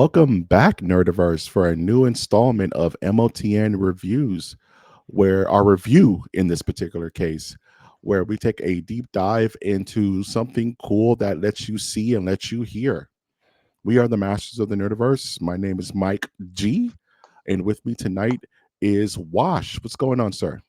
Welcome back, Nerdiverse, for a new installment of MOTN Reviews, where our review in this particular case, where we take a deep dive into something cool that lets you see and lets you hear. We are the masters of the Nerdiverse. My name is Mike G, and with me tonight is Wash. What's going on, sir?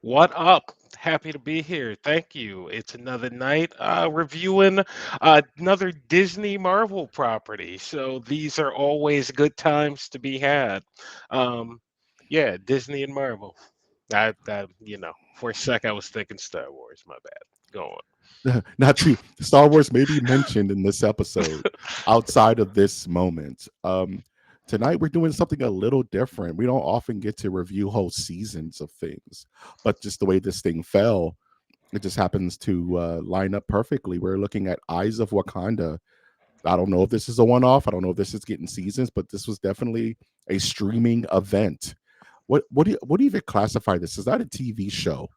What up? Happy to be here. Thank you. It's another night reviewing another Disney Marvel property. So these are always good times to be had. Um, yeah, Disney and Marvel. For a sec, I was thinking Star Wars. My bad. Go on. Not to Star Wars may be mentioned in this episode outside of this moment. Tonight we're doing something a little different. We don't often get to review whole seasons of things, but just the way this thing fell, it just happens to line up perfectly. We're looking at Eyes of Wakanda. I don't know if this is a one-off. I don't know if this is getting seasons, but this was definitely a streaming event. What do you even classify this? Is that a TV show?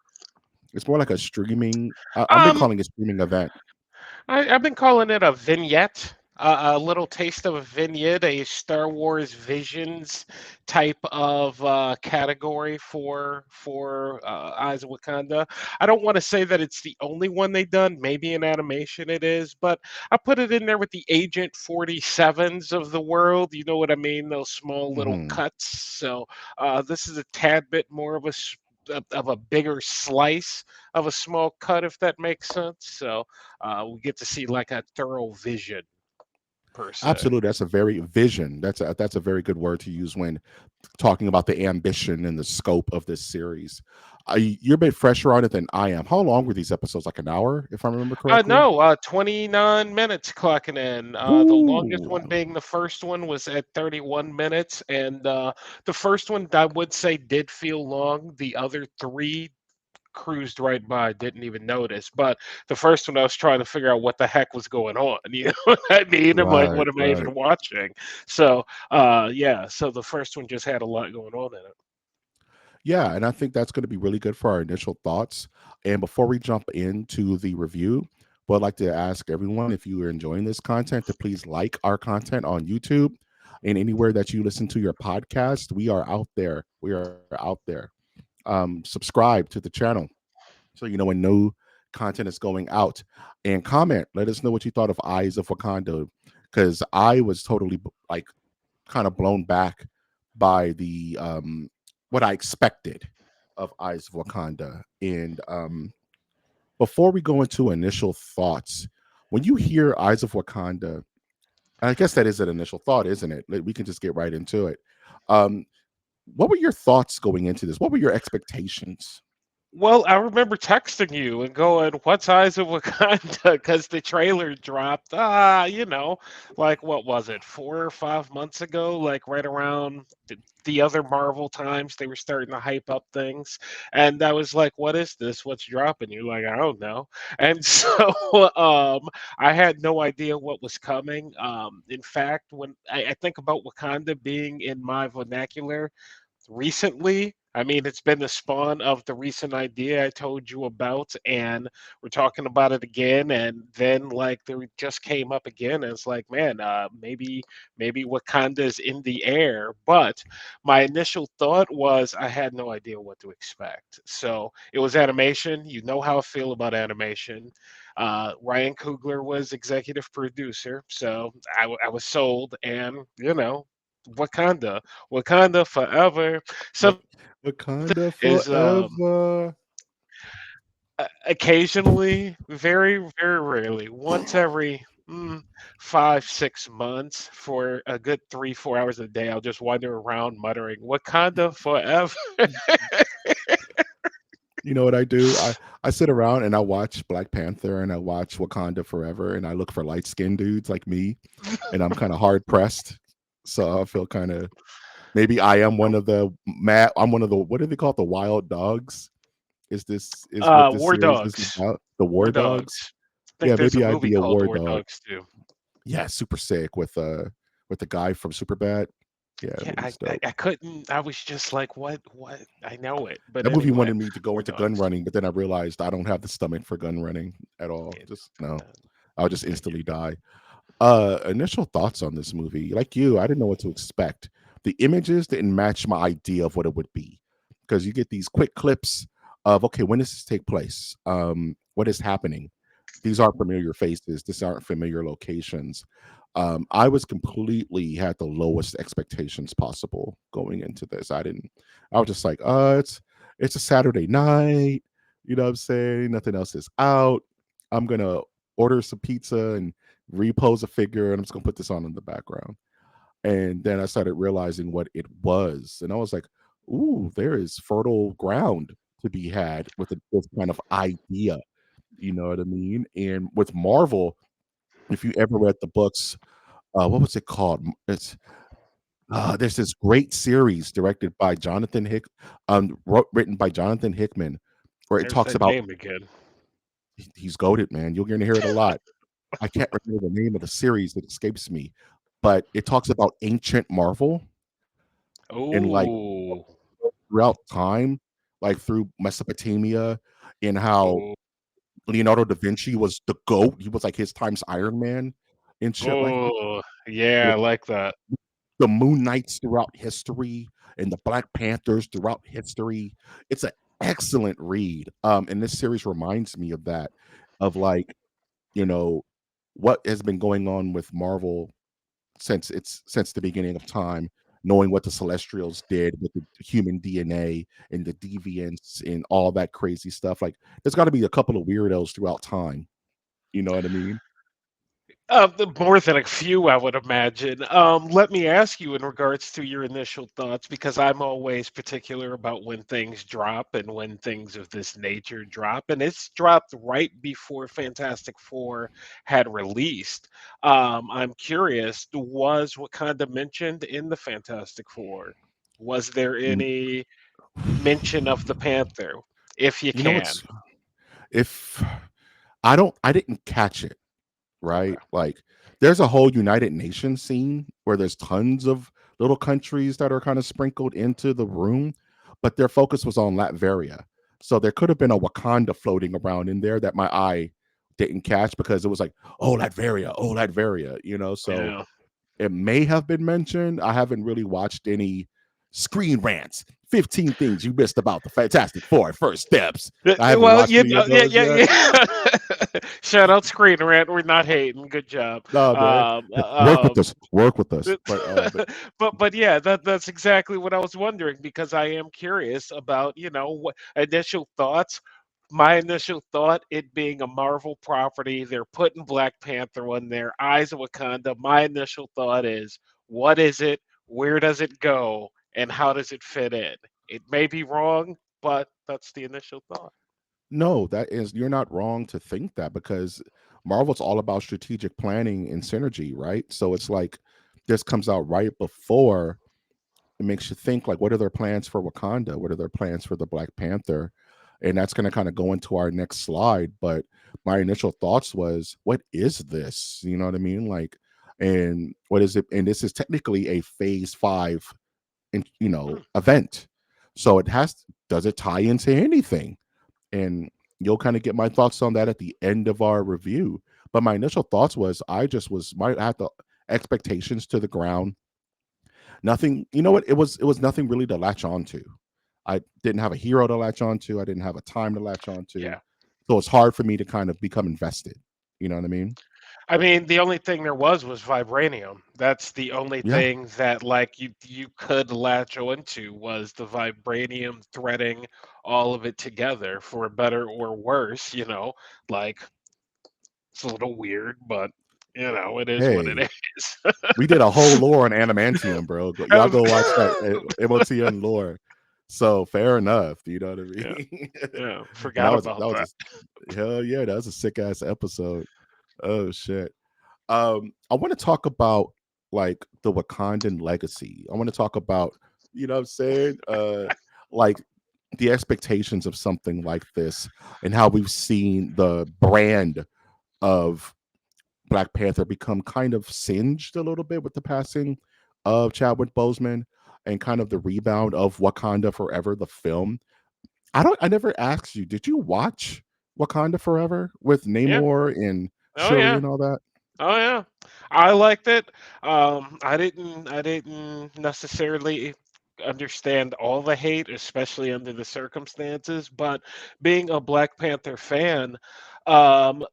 It's more like a streaming. I've been Um, calling it streaming event. I've been calling it a vignette, a little taste of a vignette, a Star Wars Visions type of category for Eyes of Wakanda. I don't want to say that it's the only one they've done. Maybe in animation it is, but I put it in there with the Agent 47s of the world. You know what I mean? Those small little Mhm. cuts. So this is a tad bit more of of a bigger slice of a small cut, if that makes sense. So we get to see like a thorough vision per se. Absolutely, that's a very vision. That's a very good word to use when talking about the ambition and the scope of this series. You're a bit fresher on it than I am. How long were these episodes? Like an hour, if I remember correctly. No, 29 minutes clocking in. The longest Ooh, one being the first one was at 31 minutes, and the first one I would say did feel long. The other three cruised right by, didn't even notice. But the first one, I was trying to figure out what the heck was going on. You know what I mean? I'm like, right, what am I right. even watching? So, yeah. So the first one just had a lot going on in it. Yeah, and I think that's going to be really good for our initial thoughts. And before we jump into the review, I'd like to ask everyone if you are enjoying this content to please like our content on YouTube and anywhere that you listen to your podcast. We are out there. We are out there. Subscribe to the channel so you know when new content is going out, and comment. Let us know what you thought of Eyes of Wakanda, because I was totally like kind of blown back by the what I expected of Eyes of Wakanda. And before we go into initial thoughts, when you hear Eyes of Wakanda, I guess that is an initial thought, isn't it? Like, we can just get right into it. Um, what were your thoughts going into this? What were your expectations? Well, I remember texting you and going, "What's Eyes of Wakanda?" Because the trailer dropped. Like what was it, 4 or 5 months ago? Like right around the other Marvel times, they were starting to hype up things, and I was like, "What is this? What's dropping?" You're like, "I don't know," and so I had no idea what was coming. In fact, when I think about Wakanda being in my vernacular recently. I mean, it's been the spawn of the recent idea I told you about, and we're talking about it again. And then, like, there just came up again. And it's like, man, maybe Wakanda's in the air. But my initial thought was I had no idea what to expect. So it was animation. You know how I feel about animation. Ryan Coogler was executive producer, so I was sold, and Wakanda forever. Wak- Something Wakanda is forever. occasionally, very, very rarely, once every 5, 6 months for a good 3, 4 hours a day, I'll just wander around muttering Wakanda forever. You know what I do? I sit around and I watch Black Panther and I watch Wakanda Forever and I look for light skinned dudes like me, and I'm kind of hard pressed. So I feel kind of, maybe I am one of the mad. I'm one of the, what do they call it? The wild dogs. Is what this War series is Dogs. about? The War war dogs. Dogs. I think Yeah, there's a maybe I'd movie be a called war War dog. Dogs too. Yeah, super sick with the guy from Superbad. Yeah, that Yeah, movie's dope. I couldn't. I was just like, what? I know it, but That movie anyway, wanted me to go War into gun Dogs. running, but then I realized I don't have the stomach for gun running at all. Yeah, Just no. uh, I'll just I get instantly it. die. Initial thoughts on this movie. Like you, I didn't know what to expect. The images didn't match my idea of what it would be. Because you get these quick clips of, okay, when does this take place? What is happening? These aren't familiar faces. These aren't familiar locations. I was completely had the lowest expectations possible going into this. I didn't. I was just like, it's a Saturday night. You know what I'm saying? Nothing else is out. I'm gonna order some pizza and repose a figure, and I'm just gonna put this on in the background. And then I started realizing what it was, and I was like, "Ooh, there is fertile ground to be had with this kind of idea." You know what I mean? And with Marvel, if you ever read the books, what was it called? It's there's this great series directed by written by Jonathan Hickman, where it There's talks that about name again. he's goaded, man. You're gonna hear it a lot. I can't remember the name of the series that escapes me, but it talks about ancient Marvel and like Oh, throughout time, like through Mesopotamia, and how oh, Leonardo da Vinci was the GOAT. He was like his time's Iron Man and shit like that. oh, yeah, With I like that. the Moon Knights throughout history and the Black Panthers throughout history. It's an excellent read. And this series reminds me of that, of like, you know, what has been going on with Marvel since the beginning of time, knowing what the Celestials did with the human DNA and the deviants and all that crazy stuff. Like, there's got to be a couple of weirdos throughout time. You know what I mean? More than a few, I would imagine. Let me ask you in regards to your initial thoughts, because I'm always particular about when things drop and when things of this nature drop. And it's dropped right before Fantastic Four had released. I'm curious, was Wakanda mentioned in the Fantastic Four? Was there Mm. any mention of the Panther, if you You know can? what's if I didn't catch it. Okay. Right? Like, there's a whole United Nations scene where there's tons of little countries that are kind of sprinkled into the room, but their focus was on Latveria. So there could have been a Wakanda floating around in there that my eye didn't catch because it was like, oh Latveria, you know. So Yeah. it may have been mentioned. I haven't really watched any screen rants. 15 things you missed about the Fantastic Four first steps. I haven't Well, watched you any know, of yeah, those yeah, yet. yeah. Shout out Screen Rant. We're not hating. Good job. No, man. Um, Work with uh, us. Work with us. um, but yeah, that's exactly what I was wondering because I am curious about what initial thoughts. My initial thought, it being a Marvel property, they're putting Black Panther on there, Eyes of Wakanda. My initial thought is, what is it? Where does it go? And how does it fit in? It may be wrong, but that's the initial thought. No, that is you're not wrong to think that because Marvel's all about strategic planning and synergy, right? So it's like this comes out right before it makes you think like what are their plans for Wakanda? What are their plans for the Black Panther? And that's going to kind of go into our next slide, but my initial thoughts was what is this? You know what I mean? Like, and what is it? And this is technically a phase 5 Hmm. event. So it has does it tie into anything? And you'll kind of get my thoughts on that at the end of our review. But my initial thoughts was I just was might have the expectations to the ground. Nothing, you know what? It was nothing really to latch on to. I didn't have a hero to latch on to. I didn't have a time to latch on to. Yeah. So it's hard for me to kind of become invested. You know what I mean? I mean, the only thing there was vibranium. That's the only Yeah. thing that like you could latch onto was the vibranium threading all of it together for better or worse, like it's a little weird, but it is what it Hey, is. we did a whole lore on adamantium, bro. Y'all Um, go watch that MOTN lore. So fair enough. You know what I yeah, mean? yeah, And that forgot was about that was that. hell yeah, that was a sick ass episode. Oh shit. I want to talk about like the Wakandan legacy. I want to talk about, you know what I'm saying? Like the expectations of something like this and how we've seen the brand of Black Panther become kind of singed a little bit with the passing of Chadwick Boseman and kind of the rebound of Wakanda Forever, the film. I never asked you, did you watch Wakanda Forever with Yeah. Namor and Oh Shuri yeah. and all that? Oh yeah. I liked it. I didn't necessarily understand all the hate, especially under the circumstances. But being a Black Panther fan, um,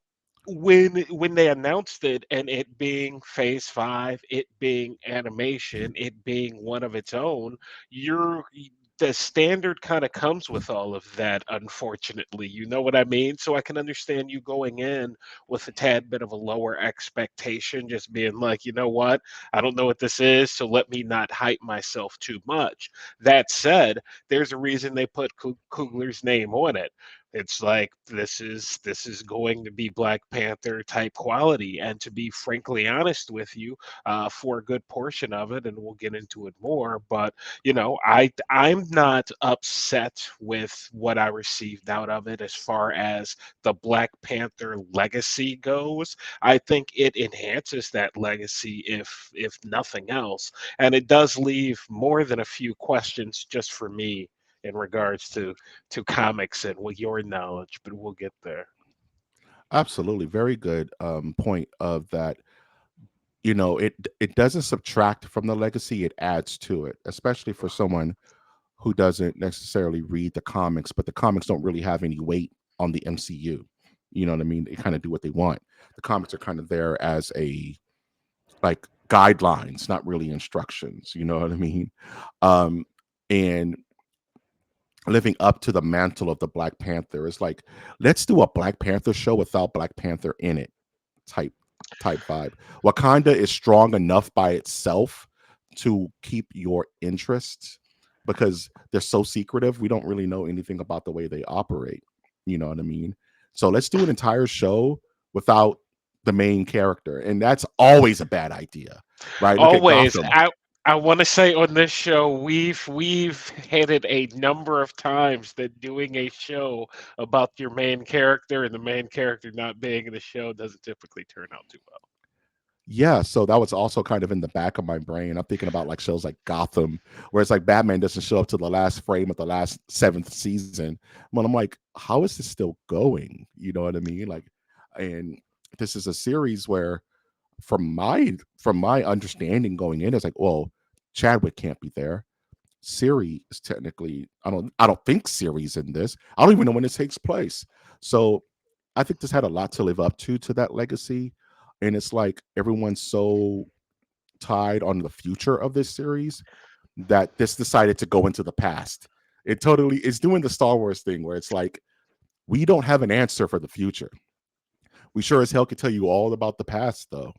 when they announced it and it being phase 5, it being animation, it being one of its own, you're the standard kind of comes with all of that, unfortunately. You know what I mean? So I can understand you going in with a tad bit of a lower expectation, just being like, you know what, I don't know what this is, so let me not hype myself too much. That said, there's a reason they put Coogler's name on it. It's like this is going to be Black Panther type quality, and to be frankly honest with you, for a good portion of it, and we'll get into it more. But I'm not upset with what I received out of it as far as the Black Panther legacy goes. I think it enhances that legacy, if nothing else, and it does leave more than a few questions just for me in regards to comics and with your knowledge, but we'll get there. Absolutely, very good point of that. It doesn't subtract from the legacy; it adds to it, especially for someone who doesn't necessarily read the comics, but the comics don't really have any weight on the MCU. You know what I mean? They kind of do what they want. The comics are kind of there as a like guidelines, not really instructions. You know what I mean? Um, and living up to the mantle of the Black Panther is like, let's do a Black Panther show without Black Panther in it type type vibe. Wakanda is strong enough by itself to keep your interest because they're so secretive. We don't really know anything about the way they operate. You know what I mean? So let's do an entire show without the main character, and that's always a bad idea, right? Look at Always, Gotham. I want to say on this show we've hit it a number of times that doing a show about your main character and the main character not being in the show doesn't typically turn out too well. Yeah, so that was also kind of in the back of my brain. I'm thinking about like shows like Gotham, where it's like Batman doesn't show up to the last frame of the last seventh season. But I'm like, how is this still going? You know what I mean? Like, and this is a series where, from my understanding going in, it's like, well, Chadwick can't be there. Siri is technically, I don't think Siri's in this. I don't even know when this takes place. So I think this had a lot to live up to that legacy. And it's like everyone's so tied on the future of this series that this decided to go into the past. It totally is doing the Star Wars thing where it's like, we don't have an answer for the future. We sure as hell can tell you all about the past though.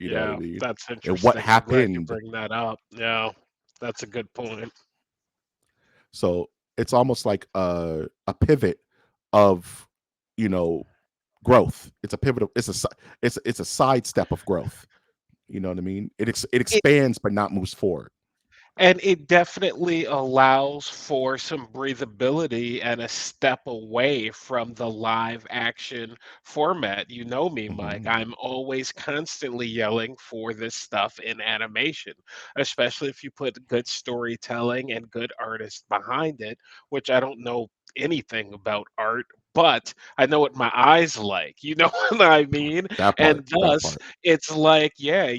You know what I Yeah, mean? that's And what interesting. I'm glad you happened. bring that up. Yeah, that's a good point. So it's almost like a pivot of, you know, growth. It's a pivot. It's a sidestep of growth. You know what I mean? It expands but not moves forward. And it definitely allows for some breathability and a step away from the live action format. You know me, Mike. Mhm. I'm always constantly yelling for this stuff in animation, especially if you put good storytelling and good artists behind it, which I don't know anything about art. But I know what my eyes like, you know what I mean? That part. And That thus, part. it's like, yeah,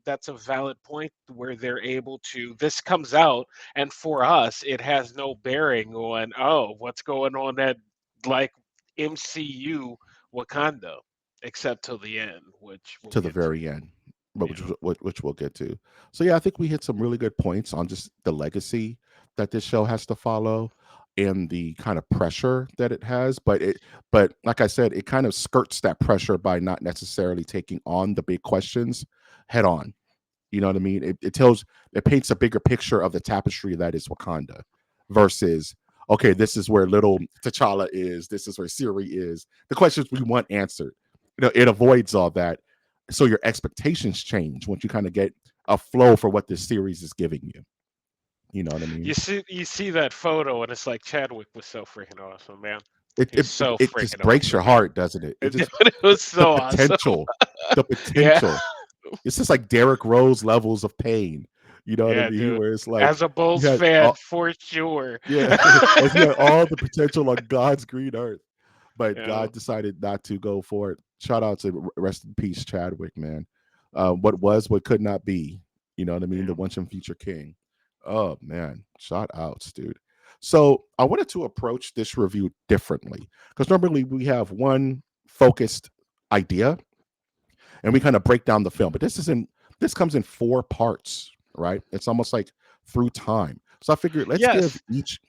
that's a valid point where they're able to, this comes out, and for us it has no bearing on, oh, what's going on at, like, MCU Wakanda, except till the end, which we'll To the get to. very end, but Yeah. which we'll get to. So yeah, I think we hit some really good points on just the legacy that this show has to follow and the kind of pressure that it has. But like I said, it kind of skirts that pressure by not necessarily taking on the big questions head on. You know what I mean? It paints a bigger picture of the tapestry that is Wakanda versus, okay, this is where little T'Challa is, this is where Siri is. The questions we want answered. It avoids all that. So your expectations change once you kind of get a flow for what this series is giving you. You know what I mean? You see that photo, and it's like Chadwick was so freaking awesome, man. It He's it, it, so it just freaking breaks your awesome, man. heart, doesn't it? It just It was the so awesome. potential, the Yeah. potential. It's just like Derrick Rose levels of pain. You know what I Yeah, mean? dude. Where it's like As a you Bulls had fan, for sure. yeah, as he had all the potential on God's green earth, but Yeah. God decided not to go for it. Shout out to rest in peace, Chadwick, man. What was, what could not be. You know what I mean? Yeah. The once and future king. Oh man, shout outs, dude. So I wanted to approach this review differently because normally we have one focused idea and we kind of break down the film. But this comes in four parts, right? It's almost like through time. So I figured let's give Yes. each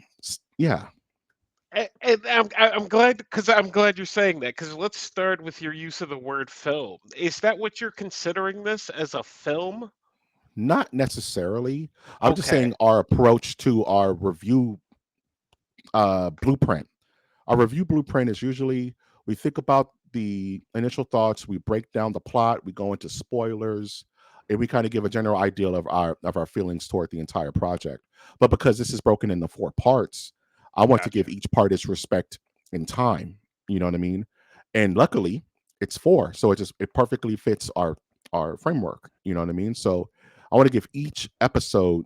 yeah. And I'm glad because I'm glad you're saying that because let's start with your use of the word film. Is that what you're considering this as a film? Not necessarily. I was just Okay, saying our approach to our review blueprint. Our review blueprint is usually we think about the initial thoughts, we break down the plot, we go into spoilers, and we kind of give a general idea of our feelings toward the entire project. But because this is broken into four parts, I want to gotcha. give each part its respect in time. You know what I mean? And luckily, it's four, so it perfectly fits our framework. You know what I mean? So I want to give each episode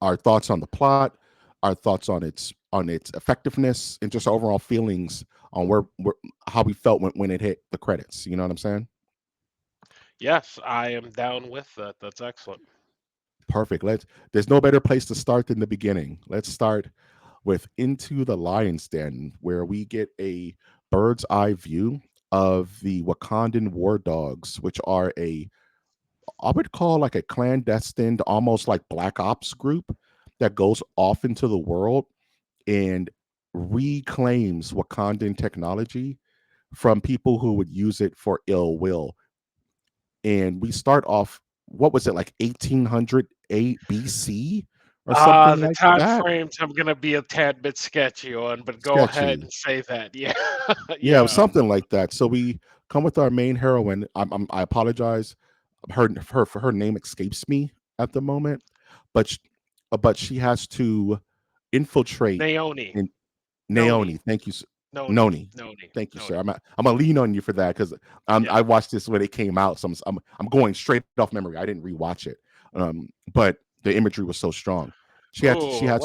our thoughts on the plot, our thoughts on its effectiveness, and just overall feelings on where how we felt when it hit the credits. You know what I'm saying? Yes, I am down with that. That's excellent. Perfect. Let's. There's no better place to start than the beginning. Let's start with Into the Lion's Den, where we get a bird's eye view of the Wakandan war dogs, which are a I would call like a clandestine, almost like black ops group that goes off into the world and reclaims Wakandan technology from people who would use it for ill will. And we start off, what was it, like 1800 BC or something The like time that? frames I'm gonna be a tad bit sketchy on, but go ahead Sketchy. and say that. Yeah, Yeah, it was yeah. something like that. So we come with our main heroine. I apologize. Her name escapes me at the moment, but but she has to infiltrate Naoni, in Noni, Naoni, thank you, Noni, Noni. Noni, Thank you, sir. Noni. I'm gonna lean on you for that because Yeah. I watched this when it came out, so I'm going straight off memory. I didn't rewatch it, but the imagery was so strong. She Ooh, had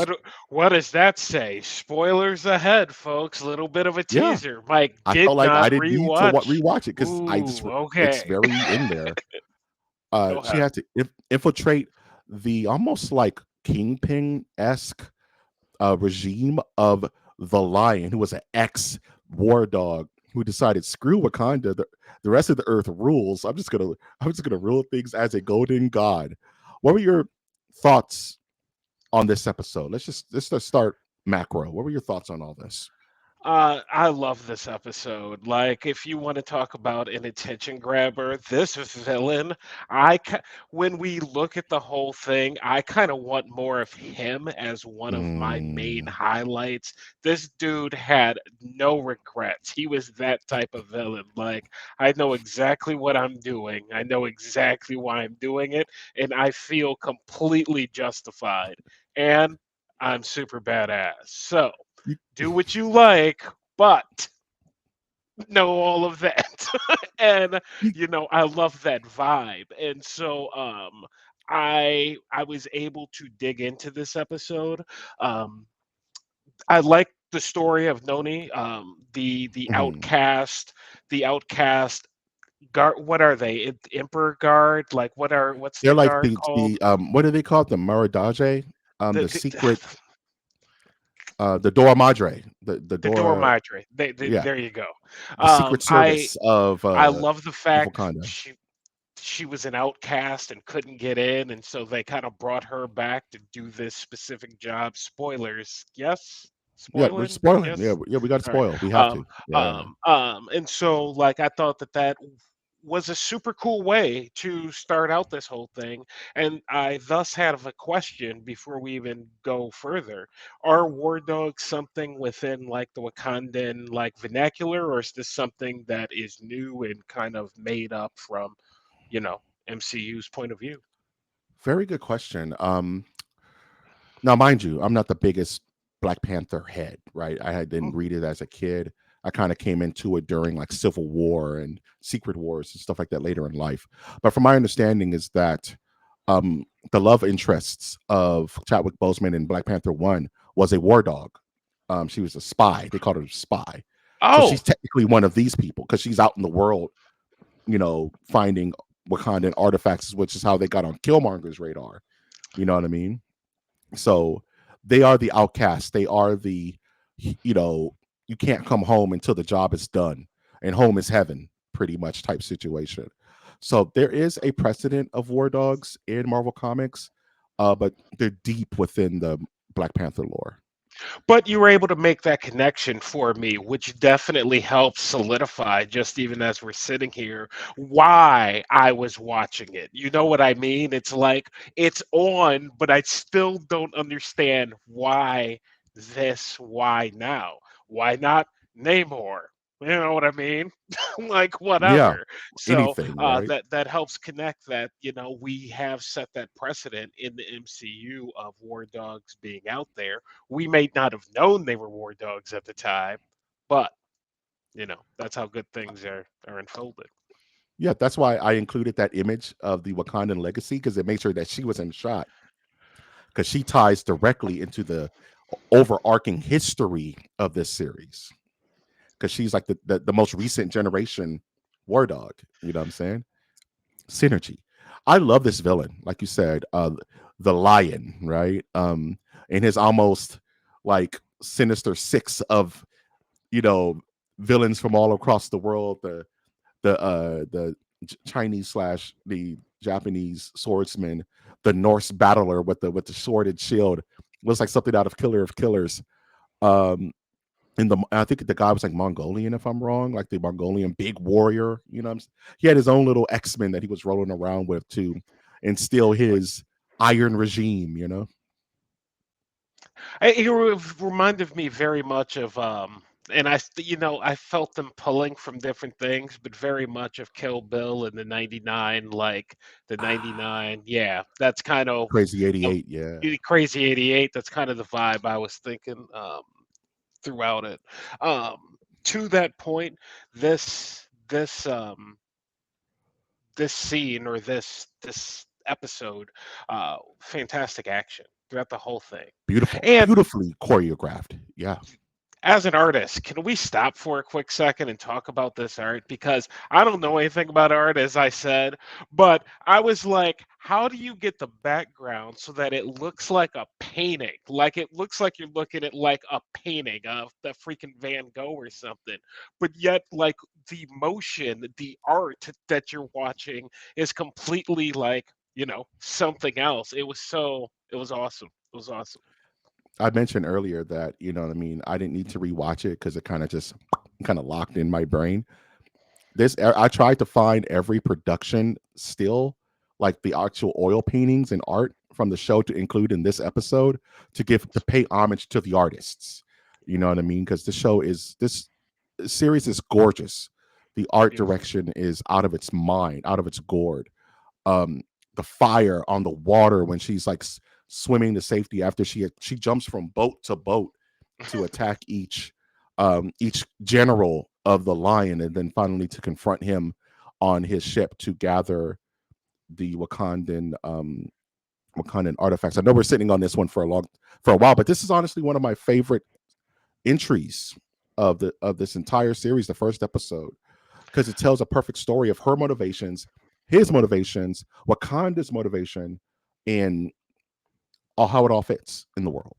what does that say? Spoilers ahead, folks. Little bit of a yeah. teaser. Mike I felt did like I not didn't need to rewatch. rewatch it because Ooh, it's okay. very in there. Go She ahead. had to infiltrate the almost like kingpin esque regime of the Lion, who was an ex war dog who decided screw Wakanda, the rest of the earth rules. I'm just gonna rule things as a golden god. What were your thoughts on this episode? Let's just start macro. What were your thoughts on all this? I love this episode. Like, if you want to talk about an attention grabber, this villain, when we look at the whole thing, I kind of want more of him as one of my main Mm, highlights. This dude had no regrets. He was that type of villain. Like, I know exactly what I'm doing. I know exactly why I'm doing it, and I feel completely justified. And I'm super badass. So you, do what you like, but know all of that. And you, I love that vibe. And so I was able to dig into this episode. Um I like the story of Noni, mhm. the outcast guard. What are they? Emperor guard? Like what's They're the like guard called? the what do they call it? The Maridage, The the the, secret, the Dora Madre, the the Dora Dora, Madre. yeah, There you go. the Secret I Service I love the of fact Wakanda. she was an outcast and couldn't get in, and so they kind of brought her back to do this specific job. Spoilers, yes. Yeah, we're Spoiling, spoiling. Yeah, yes. yeah, we got to All right. spoil. We have to. Yeah. And so like I thought that was a super cool way to start out this whole thing, and I thus have a question before we even go further. Are war dogs something within like the Wakandan like vernacular, or is this something that is new and kind of made up from you know, MCU's point of view. Very good question. Now, mind you, I'm not the biggest Black Panther head, right? Mm. didn't read it as a kid. I kind of came into it during like Civil War and Secret Wars and stuff like that later in life. But from my understanding is that um, the love interests of Chadwick Boseman in Black Panther 1 was a war dog. She was a spy. They called her a spy. So Oh, she's technically one of these people because she's out in the world, finding. Wakandan artifacts, which is how they got on Killmonger's radar. You know what I mean? So they are the outcasts. They are the, you know, you can't come home until the job is done, and home is heaven, pretty much type situation. So there is a precedent of war dogs in Marvel Comics, but they're deep within the Black Panther lore. But you were able to make that connection for me, which definitely helps solidify, just even as we're sitting here, why I was watching it. You know what I mean? It's like it's on, but I still don't understand why this, why now? Why not Namor? You know what I mean? Like Yeah, whatever. So anything, right? that helps connect that. We have set that precedent in the MCU of War Dogs being out there. We may not have known they were war dogs at the time, but that's how good things are unfolded. Yeah, that's why I included that image of the Wakandan legacy because it made sure that she was in shot because she ties directly into the overarching history of this series because she's like the most recent generation war dog. You know what I'm saying? Synergy. I love this villain, like you said, the lion, right? And his almost like sinister six of you know villains from all across the world. The Chinese slash the Japanese swordsman, the Norse battler with the sword and shield looks like something out of Killer of Killers. Um, I think the guy was like Mongolian, if I'm wrong, like the Mongolian big warrior. You know, he had his own little X Men that he was rolling around with to instill his iron regime. You know, It reminded me very much of and I felt them pulling from different things, but very much of Kill Bill in the 99, like the 99. Yeah, that's kind of Crazy the 88. Yeah, Crazy 88. That's kind of the vibe I was thinking throughout it. To that point, this scene or this episode, fantastic action throughout the whole thing. beautiful, And beautifully choreographed. Yeah, as an artist, can we stop for a quick second and talk about this art? Because I don't know anything about art, as I said, but I was like, how do you get the background so that it looks like a painting? Like it looks like you're looking at like a painting of the freaking Van Gogh or something, but yet like the motion, the art that you're watching is completely like, something else. It was awesome. It was awesome. I mentioned earlier that what I mean. I didn't need to rewatch it because it kind of just kind of locked in my brain. I tried to find every production still, like the actual oil paintings and art from the show to include in this episode to pay homage to the artists. You know what I mean? Because this series is gorgeous. The art Beautiful. direction is out of its mind, out of its gourd. um the fire on the water when she's like swimming to safety after she jumps from boat to boat to attack each general of the lion and then finally to confront him on his ship to gather the Wakandan artifacts. I know we're sitting on this one for a while, but this is honestly one of my favorite entries of this entire series, the first episode, because it tells a perfect story of her motivations, his motivations, Wakanda's motivation, and how it all fits in the world.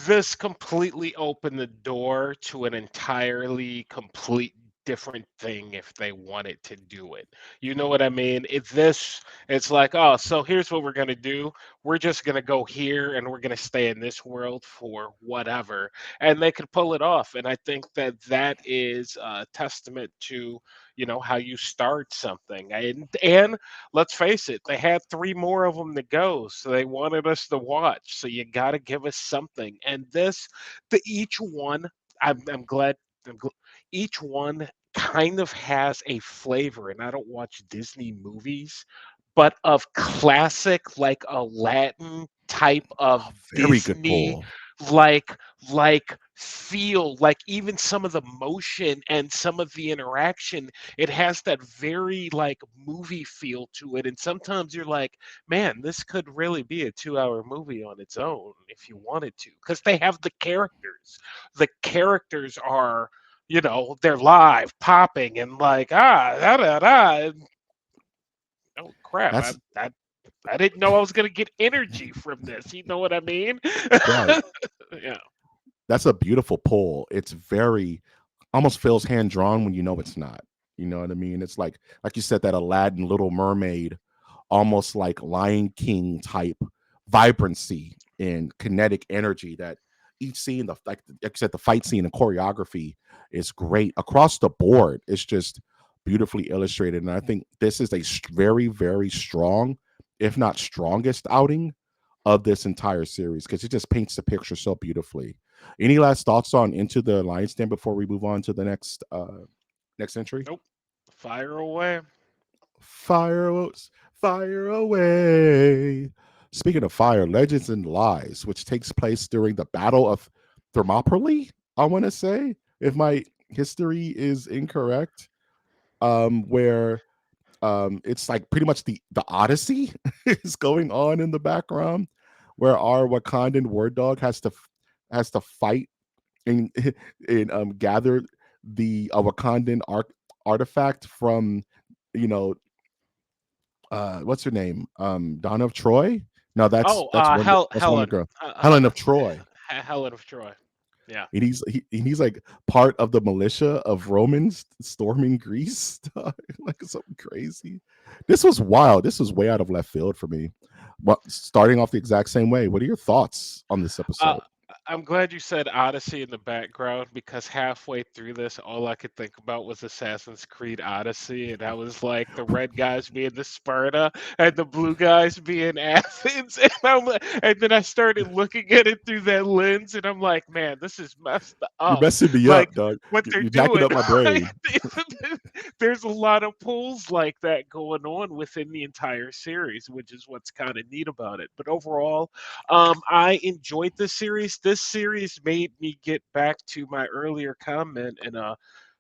This completely opened the door to an entirely complete different thing if they wanted to do it. You know what I mean? It's like, oh, so here's what we're gonna do. We're just gonna go here and we're gonna stay in this world for whatever. And they could pull it off. And I think that is a testament to, how you start something. And let's face it, they had three more of them to go, so they wanted us to watch. So you got to give us something. And each one, I'm glad, I'm gl- each one kind of has a flavor. And I don't watch Disney movies, but of classic, like a Latin type of Oh, very good Disney, pull. like feel, like even some of the motion and some of the interaction, it has that very like movie feel to it. And sometimes you're like, man, this could really be a 2-hour movie on its own if you wanted to, because they have the characters. The characters are, they're live, popping, and like, da, da, da. Oh crap! That's I didn't know I was gonna get energy from this. You know what I mean? right. Yeah. That's a beautiful pull. It's very almost feels hand drawn when you know it's not. You know what I mean? It's like you said, that Aladdin, Little Mermaid, almost like Lion King type vibrancy and kinetic energy that each scene, like I said, the fight scene and choreography is great across the board. It's just beautifully illustrated, and I think this is a very, very strong, if not strongest, outing of this entire series because it just paints the picture so beautifully. Any last thoughts on Into the Lion's Den before we move on to the next entry? Nope. Fire away. Fire, fire away. Speaking of fire, Legends and Lies, which takes place during the Battle of Thermopylae, I want to say, if my history is incorrect, where it's like pretty much the Odyssey is going on in the background, where our Wakandan war dog has to fight and and gather the Wakandan artifact from, you know, what's her name? Donna of Troy. No, Oh, that's Wonder Helen. Girl. Helen of Troy. Helen of Troy. Yeah. And he's like part of the militia of Romans storming Greece, like something crazy. This was wild. This was way out of left field for me. But starting off the exact same way. What are your thoughts on this Uh, episode? I'm glad you said Odyssey in the background because halfway through this, all I could think about was Assassin's Creed Odyssey, and that was like the red guys being the Sparta and the blue guys being Athens, and then I started looking at it through that lens, and I'm like, man, this is messed You're up. messing me Like up, dog. what they're You're jacking doing. up my Like, brain. there's a lot of pulls like that going on within the entire series, which is what's kind of neat about it. But overall, I enjoyed this series. This series made me get back to my earlier comment in a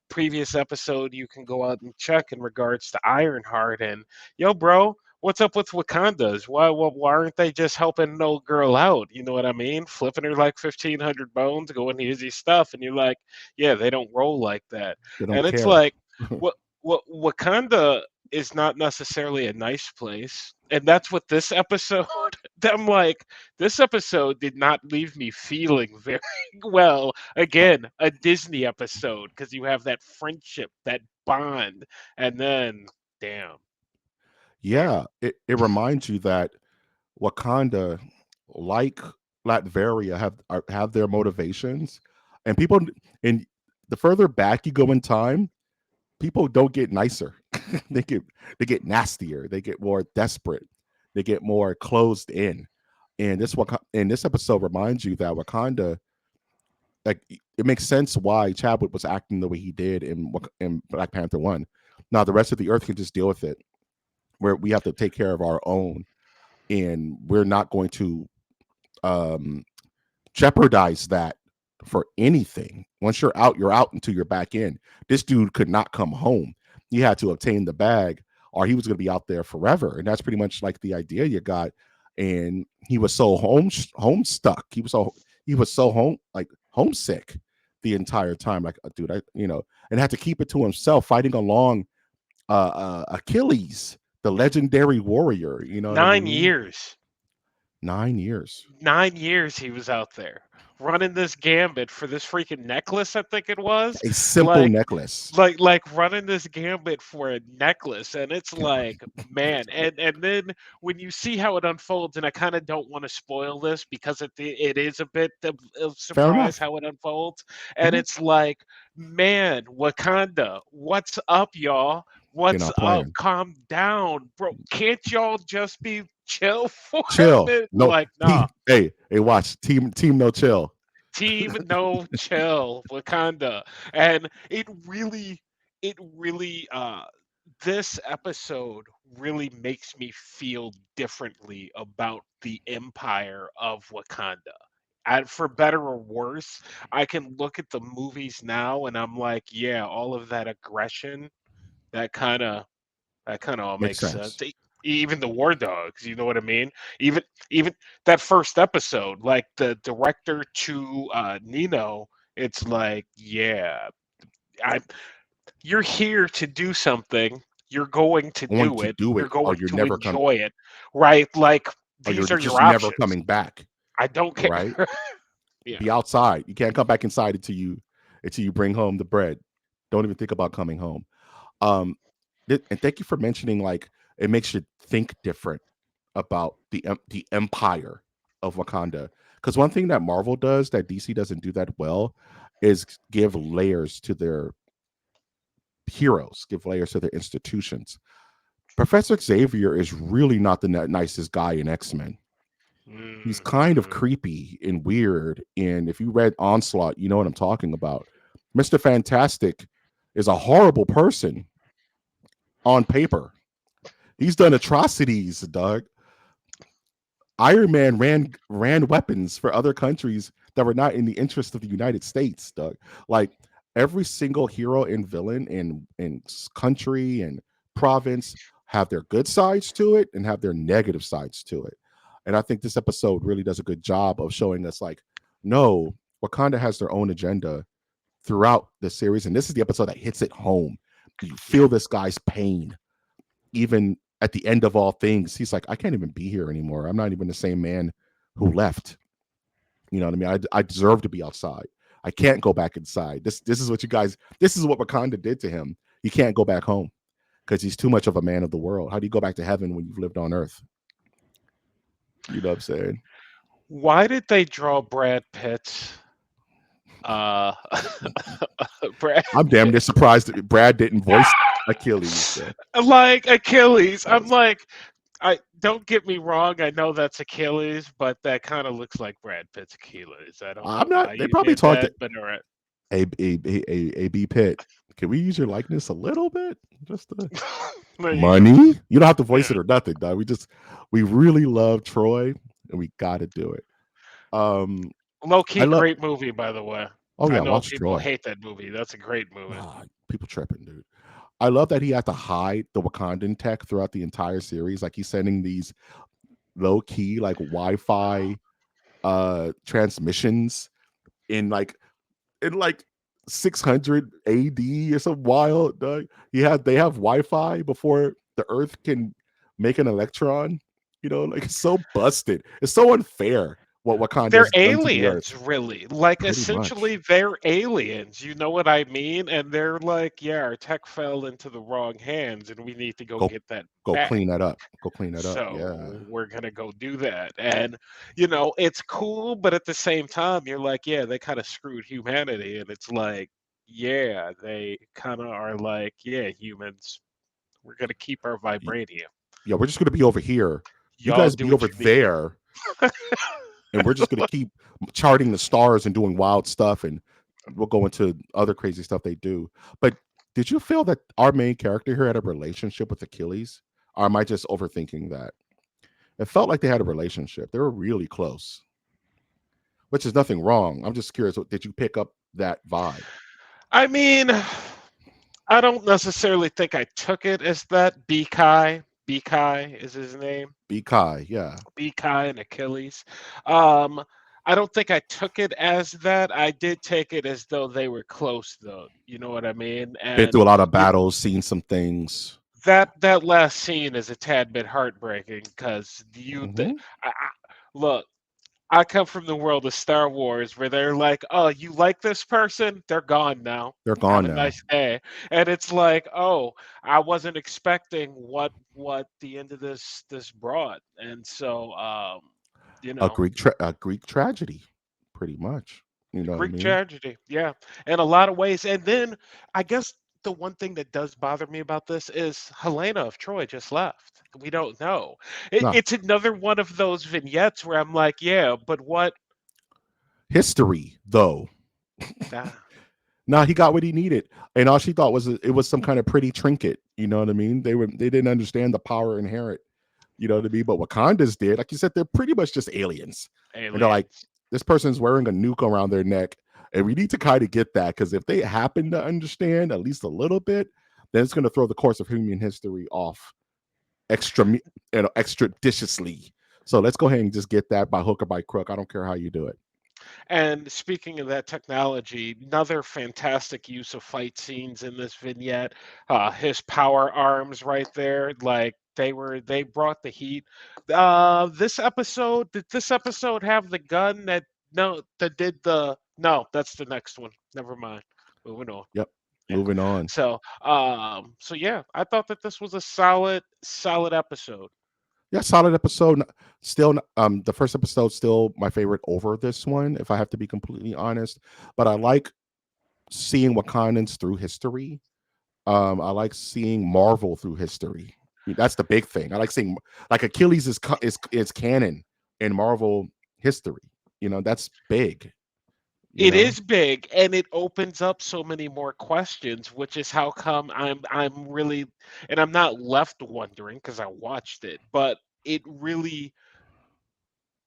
previous episode. You can go out and check in regards to Ironheart. And yo, bro, what's up with Wakandas? Why aren't they just helping an old girl out? You know what I mean? Flipping her like 1,500 bones, going easy stuff, and you're like, yeah, they don't roll like that. They don't And it's care. like, what Wakanda is not necessarily a nice place. And that's what this episode, I'm like, this episode did not leave me feeling very well. Again, a Disney episode because you have that friendship, that bond, and then, damn, damn. Yeah, it reminds you that Wakanda, like Latveria, have their motivations, and people. And the further back you go in time, people don't get nicer. they get they get nastier. They get more desperate. They get more closed in. And this episode reminds you that Wakanda, like, it makes sense why Chadwick was acting the way he did in Black Panther 1. Now the rest of the earth can just deal with it. Where we have to take care of our own, and we're not going to um jeopardize that for anything. Once you're out until you're back in. This dude could not come home. He had to obtain the bag, or he was going to be out there forever. And that's pretty much like the idea you got. And he was so home stuck. He was so homesick the entire time. Like, dude, and had to keep it to himself, fighting along Achilles, the legendary warrior. You know what I Nine mean? years. 9 years. 9 years he was out there running this gambit for this freaking necklace, I think it was. A simple Like, necklace. running this gambit for a necklace, and it's like, man, and then when you see how it unfolds, and I kind of don't want to spoil this because it is a bit of Fair surprise enough. how it unfolds, and Mhm. it's like, man, Wakanda, what's up, y'all? You're What's not up? playing. Calm down, bro. Can't y'all just be chill for a Chill. minute? No. Like, nah. Hey, watch. Team no chill. Team No Chill, Wakanda. And it really, this episode really makes me feel differently about the empire of Wakanda. And for better or worse, I can look at the movies now and I'm like, yeah, all of that aggression, that kind of that kind of all Makes makes sense. sense. Even the war dogs, you know what I mean? Even that first episode, like the director to Nino, it's like, yeah, I you're here to do something. you're going to going do to it. do You're it, or going you're to never come, enjoy it, right? Like or you're these are just your never options. coming back, I don't care. right? Yeah. Be outside. You can't come back inside until you bring home the bread. Don't even think about coming home. Um, and thank you for mentioning, like, it makes you think different about the empire of Wakanda. Because one thing that Marvel does that DC doesn't do that well is give layers to their heroes, give layers to their institutions. Professor Xavier is really not the nicest guy in X-Men. He's kind of Hmm. creepy and weird. And if you read Onslaught, you know what I'm talking about. Mr. Fantastic is a horrible person on paper. He's done atrocities, Doug. Iron Man ran weapons for other countries that were not in the interest of the United States, Doug. Like every single hero and villain in country and province have their good sides to it and have their negative sides to it. And I think this episode really does a good job of showing us, like, no, Wakanda has their own agenda throughout the series, and this is the episode that hits it home. You Yeah. feel this guy's pain even at the end of all things. He's like, I can't even be here anymore. I'm not even the same man who left. You know what I mean? I deserve to be outside. I can't go back inside. This is what you guys. This is what Wakanda did to him. He can't go back home because he's too much of a man of the world. How do you go back to heaven when you've lived on Earth? You know what I'm saying? Why did they draw Brad Pitt? Uh, Brad I'm damn near surprised that Brad didn't voice Achilles. So. like Achilles. I'm like, I don't get me wrong. I know that's Achilles, but that kind of looks like Brad Pitt's Achilles. I don't I'm know not. why They you probably did talked that, to but all right. a B Pitt. Can we use your likeness a little bit? Just There you go. money. You don't have to voice Yeah. it or nothing, dog. We really love Troy, and we got to do it. Um, Low I key, love. great movie, by the way. Oh I yeah, know watch people Troy. hate that movie. That's a great movie. People tripping, dude. I love that he had to hide the Wakandan tech throughout the entire series. Like he's sending these low key like Wi-Fi transmissions in like 600 AD or some wild. They have Wi-Fi before the Earth can make an electron. You know, like it's so busted. It's so unfair what They're Wakanda's done to the aliens, Earth. really. Like, Pretty much. essentially, they're aliens. You know what I mean? And they're like, yeah, our tech fell into the wrong hands, and we need to go Go get that go back. clean that up. Go clean that up. Yeah. So we're gonna go do that. And it's cool, but at the same time, you're like, yeah, they kind of screwed humanity. And it's like, yeah, they kind of are like, yeah, humans, we're gonna keep our vibranium. Yeah, we're just gonna be over here. You Y'all guys do be what over you need. there, and we're just gonna keep charting the stars and doing wild stuff, and we'll go into other crazy stuff they do. But did you feel that our main character here had a relationship with Achilles? Or am I just overthinking that? It felt like they had a relationship. They were really close, which is nothing wrong. I'm just curious, did you pick up that vibe? I mean, I don't necessarily think I took it as that. Bekai is his name. Be Kai, yeah. Bekai and Achilles. Um, I don't think I took it as that. I did take it as though they were close, though. You know what I mean? Been And through a lot of you, battles, seen some things. that last scene is a tad bit heartbreaking because Hmm. look. I come from the world of Star Wars where they're like, "Oh, you like this person? They're gone now. They're Have gone a now. nice day." And it's like, "Oh, I wasn't expecting what the end of this brought." And so, you know, A Greek tragedy, pretty much. You know what I Greek mean? tragedy, yeah, in a lot of ways. And then I guess the one thing that does bother me about this is Helena of Troy just left. We don't know. No, It's another one of those vignettes where I'm like, yeah, but what? history though. Ah, No, he got what he needed, and all she thought was it was some kind of pretty trinket. You know what I mean? They didn't understand the power inherent. You know what I mean? But Wakandas did. Like you said, they're pretty much just aliens, and they're like, aliens. this person's wearing a nuke around their neck, and we need to kind of get that because if they happen to understand at least a little bit, then it's going to throw the course of human history off extraditiously. So let's go ahead and just get that by hook or by crook. I don't care how you do it. And speaking of that technology, another fantastic use of fight scenes in this vignette. His power arms right there, like they brought the heat. This episode, did this episode have the gun that no that did the no, that's the next one. Never mind. Moving on. Yep. Yeah. Moving on. So yeah, I thought that this was a solid episode. Yeah, solid episode. Still, the first episode still my favorite over this one, if I have to be completely honest. But I like seeing Wakandans through history. I like seeing Marvel through history. That's the big thing. I like seeing like Achilles is canon in Marvel history. That's big. You It know. is big and it opens up so many more questions, which is how come I'm really and I'm not left wondering because I watched it, but it really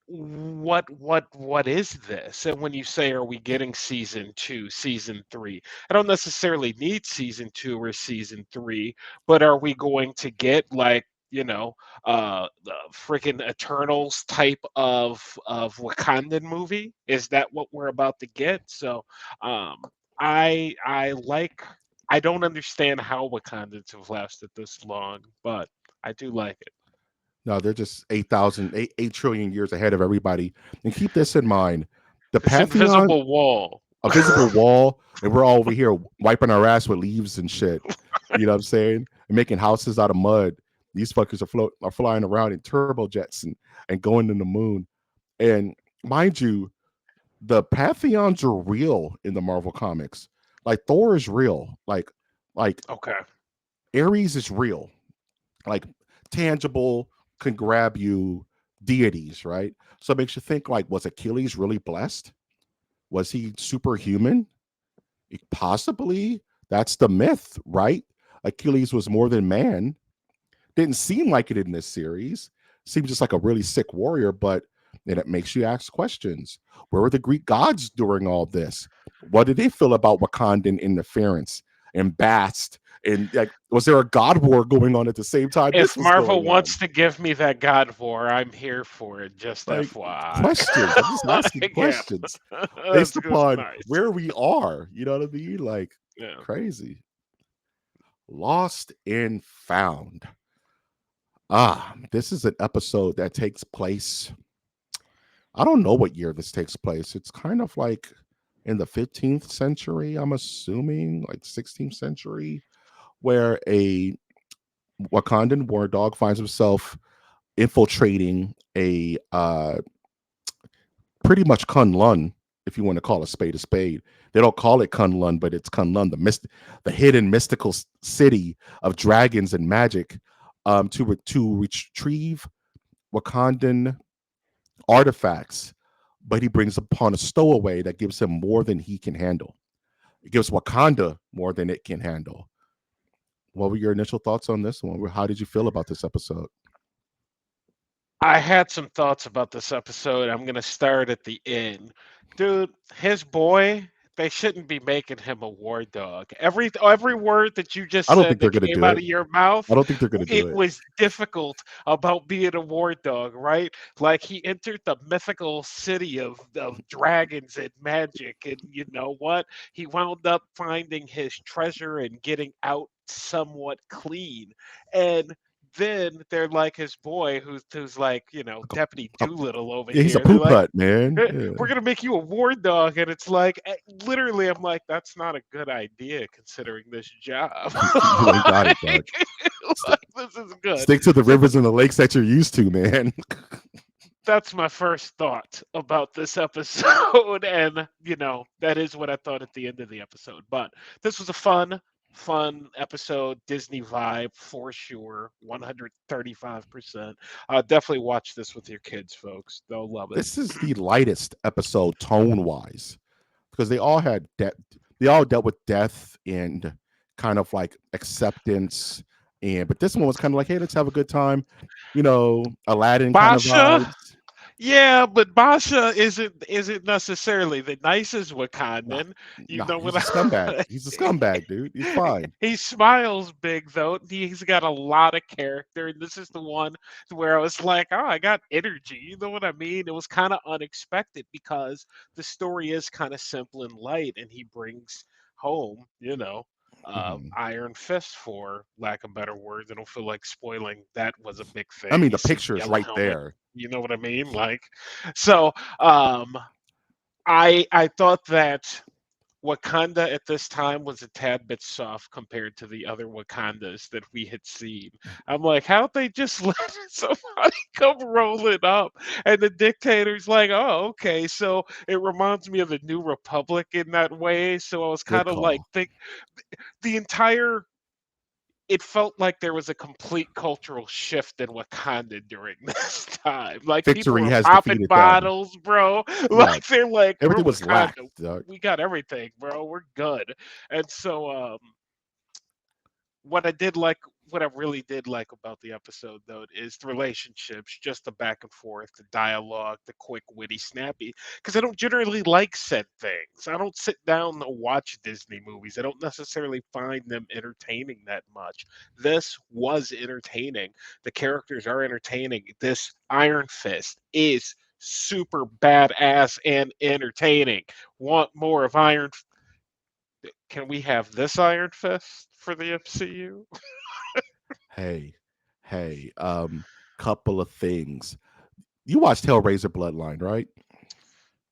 what is this? And when you say, are we getting season two, season three? I don't necessarily need season two or season three, but are we going to get like, the freaking Eternals type of Wakandan movie? Is that what we're about to get? So um I like I don't understand how Wakandans have lasted this long, but I do like it. No, they're just 8 trillion years ahead of everybody. And keep this in mind: the This Pantheon, invisible wall. a visible wall, and we're all over here wiping our ass with leaves and shit. You know what I'm saying? And making houses out of mud. These fuckers are flying around in turbojets and going to the moon. And mind you, the Pantheons are real in the Marvel comics. Like Thor is real. Like Okay. Ares is real. Like tangible, can grab you deities, right? So it makes you think like, was Achilles really blessed? Was he superhuman? Possibly. That's the myth, right? Achilles was more than man. Didn't seem like it in this series. Seems just like a really sick warrior, but then it makes you ask questions. Where were the Greek gods during all this? What did they feel about Wakandan interference and Bast? And like, was there a god war going on at the same time this If was Marvel going on? wants to give me that God of War, I'm here for it. Just Like FYI. questions. I'm just asking Like, yeah, questions based that's upon nice. where we are. You know what I mean? Like Yeah. crazy. Lost and Found. This is an episode that takes place. I don't know what year this takes place. It's kind of like in the 15th century, I'm assuming, like 16th century, where a Wakandan war dog finds himself infiltrating a pretty much Kunlun, if you want to call a spade a spade. They don't call it Kunlun, but it's Kunlun, the hidden mystical city of dragons and magic, to retrieve Wakandan artifacts. But he brings upon a stowaway that gives him more than he can handle. It gives Wakanda more than it can handle. What were your initial thoughts on this one? How did you feel about this episode? I had some thoughts about this episode. I'm gonna start at the end. Dude, his boy, they shouldn't be making him a war dog. Every word that you just I don't said think they're that gonna came do out it. of your mouth, I don't think they're gonna do it it. was difficult about being a war dog, right? Like he entered the mythical city of dragons and magic, and you know what? He wound up finding his treasure and getting out somewhat clean. And then they're like his boy, who's like Like Deputy a, Doolittle over yeah, he's a here. They're poop like, hut, man. We're gonna make you a war dog," and it's like literally, I'm like, that's not a good idea considering this job. You ain't got it, dog. like, St- this is good. Stick to the So rivers and the lakes that you're used to, man. that's my first thought about this episode, and that is what I thought at the end of the episode. But this was a fun episode, Disney vibe for sure, 135%. Definitely watch this with your kids, folks. They'll love it. This is the lightest episode tone wise because they all had death. They all dealt with death and kind of like acceptance. But this one was kind of like, hey, let's have a good time. Aladdin kind of Basha, vibes. Yeah, but Basha isn't necessarily the nicest Nah, Wakandan. You nah, know he's what a scumbag. I He's a scumbag, dude. He's fine. He smiles big though. He's got a lot of character, and this is the one where I was like, "Oh, I got energy." You know what I mean? It was kind of unexpected because the story is kind of simple and light, and he brings home, Mhm. Iron Fist, for lack of better words. I don't feel like spoiling. That was a big I thing. mean, You the see the picture is yellow right helmet. there. You know what I mean? Like, so um, I thought that Wakanda at this time was a tad bit soft compared to the other Wakandas that we had seen. I'm like, how'd they just let somebody come rolling up? And the dictator's like, oh, okay. So it reminds me of the New Republic in that way. So I was Good kind of like, call. the entire it felt like there was a complete cultural shift in Wakanda during this time. Like people Victory were has popping defeated them. bottles, bro. Yeah, Like they're like, we're everything was Wakanda. lacked, dog. We got everything, bro. We're good. And so what I did like what I really did like about the episode though is the relationships, just the back and forth, the dialogue, the quick, witty, snappy. Because I don't generally like said things. I don't sit down and watch Disney movies. I don't necessarily find them entertaining that much. This was entertaining. The characters are entertaining. This Iron Fist is super badass and entertaining. Want more of Iron? Can we have this Iron Fist for the MCU? Hey, hey, couple of things. You watched Hellraiser Bloodline, right?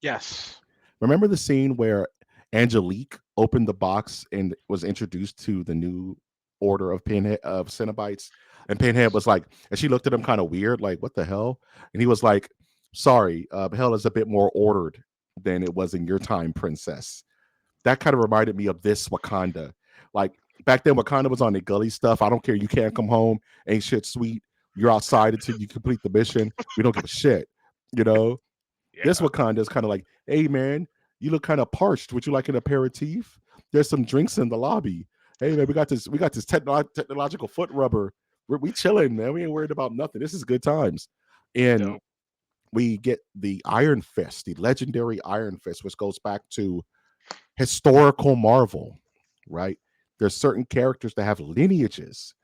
Yes. Remember the scene where Angelique opened the box and was introduced to the new order of Pinhead of Cenobites, and Pinhead was like, and she looked at him kind of weird, like, "What the hell?" And he was like, "Sorry, hell is a bit more ordered than it was in your time, princess." That kind of reminded me of this Wakanda. Like back then, Wakanda was on the gully stuff. I don't care. You can't come home. Ain't shit sweet. You're outside until you complete the mission. We don't give a shit. You know, this Yeah. Wakanda is kind of like, hey man, you look kind of parched. Would you like an aperitif? There's some drinks in the lobby. Hey man, we got this technological foot rubber. We chilling, man. We ain't worried about nothing. This is good times. And Dope. we get the Iron Fist, the legendary Iron Fist, which goes back to historical Marvel, right? There's certain characters that have lineages,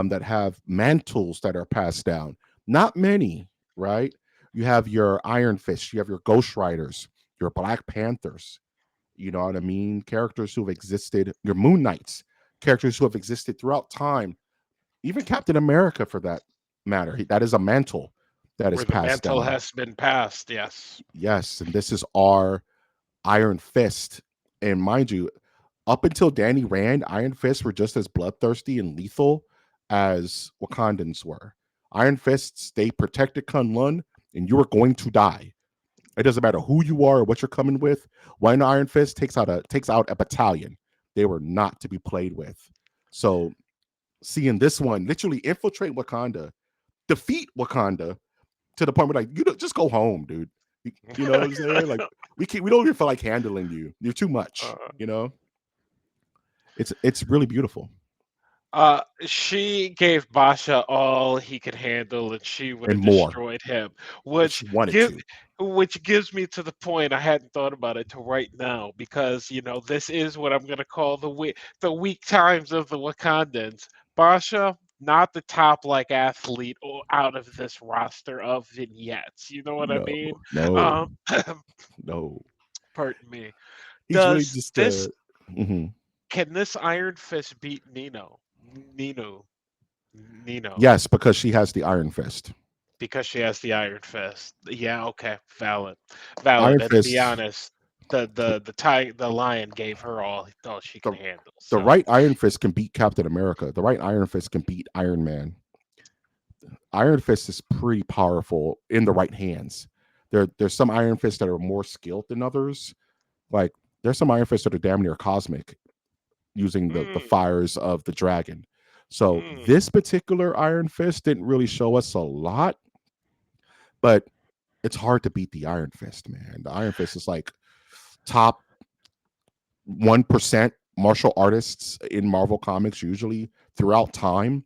that have mantles that are passed down. Not many, right? You have your Iron Fist, you have your Ghost Riders, your Black Panthers. You know what I mean? Characters who have existed, your Moon Knights, characters who have existed throughout time. Even Captain America, for that matter, that is a mantle that is Where the passed mantle down. has been passed, yes. Yes, and this is our Iron Fist. And mind you, up until Danny Rand, Iron Fists were just as bloodthirsty and lethal as Wakandans were. Iron Fists, they protected Kunlun, and you are going to die. It doesn't matter who you are or what you're coming with. One Iron Fist takes out a battalion. They were not to be played with. So seeing this one literally infiltrate Wakanda, defeat Wakanda to the point where like just go home, dude. You know what I'm saying? Like we don't even feel like handling you. You're too much. uh, You know, it's really beautiful she gave Basha all he could handle, and she would and have more destroyed him. if Which she wanted give, to. which gives me to the point I hadn't thought about it till right now, because this is what I'm gonna call the weak times of the Wakandans. Basha, not the top like athlete or out of this roster of vignettes. You know what I No, mean? no, Um, no. pardon me. He's really Does just this mhm. Can this Iron Fist beat Nino? Nino. Nino. Yes, because she has the Iron Fist. Because she has the Iron Fist. Yeah, okay. Valid. Iron Valid. And to be Fist. honest, the lion gave her all she could The handle. the So right Iron Fist can beat Captain America. The right Iron Fist can beat Iron Man. Iron Fist is pretty powerful in the right hands. There's some Iron Fists that are more skilled than others. Like there's some Iron Fists that are damn near cosmic, using the mm, fires of the dragon. So mm. this particular Iron Fist didn't really show us a lot, but it's hard to beat the Iron Fist, man. The Iron Fist is like top 1% martial artists in Marvel Comics usually throughout time.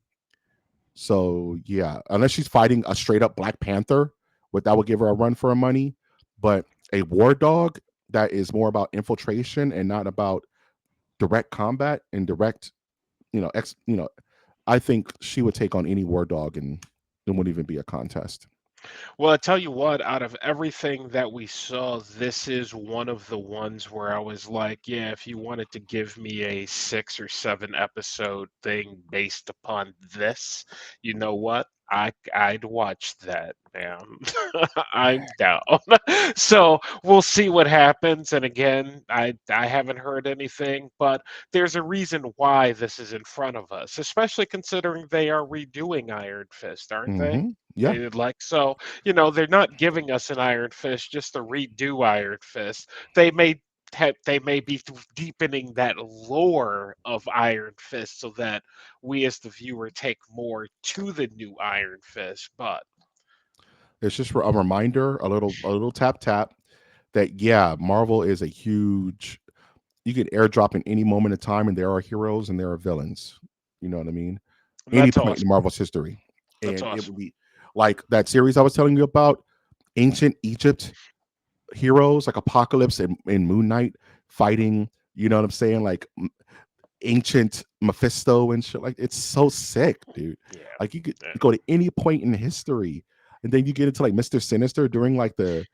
So yeah, unless she's fighting a straight up Black Panther what that would give her a run for her money. But a war dog that is more about infiltration and not about direct combat and direct, I think she would take on any war dog, and it wouldn't even be a contest. Well, I tell you what, out of everything that we saw, this is one of the ones where I was like, yeah, if you wanted to give me a 6 or 7 episode thing based upon this, you know what? I'd watch that, man. I'm down. So we'll see what happens. And again, I haven't heard anything, but there's a reason why this is in front of us, especially considering they are redoing Iron Fist, aren't they? Yeah. They did like so, they're not giving us an Iron Fist just to redo Iron Fist. They may be deepening that lore of Iron Fist so that we as the viewer take more to the new Iron Fist. But It's just a reminder, a little tap tap that yeah, Marvel is a huge. You can airdrop in any moment of time, and there are heroes and there are villains. You know what I mean? Any that's point in awesome. Marvel's history, That's and it would awesome. be like that series I was telling you about, ancient Egypt heroes like Apocalypse and Moon Knight fighting. You know what I'm saying? Like ancient Mephisto and shit. Like it's so sick, dude. Yeah. Like you could Yeah. go to any point in history, and then you get into like Mister Sinister during like the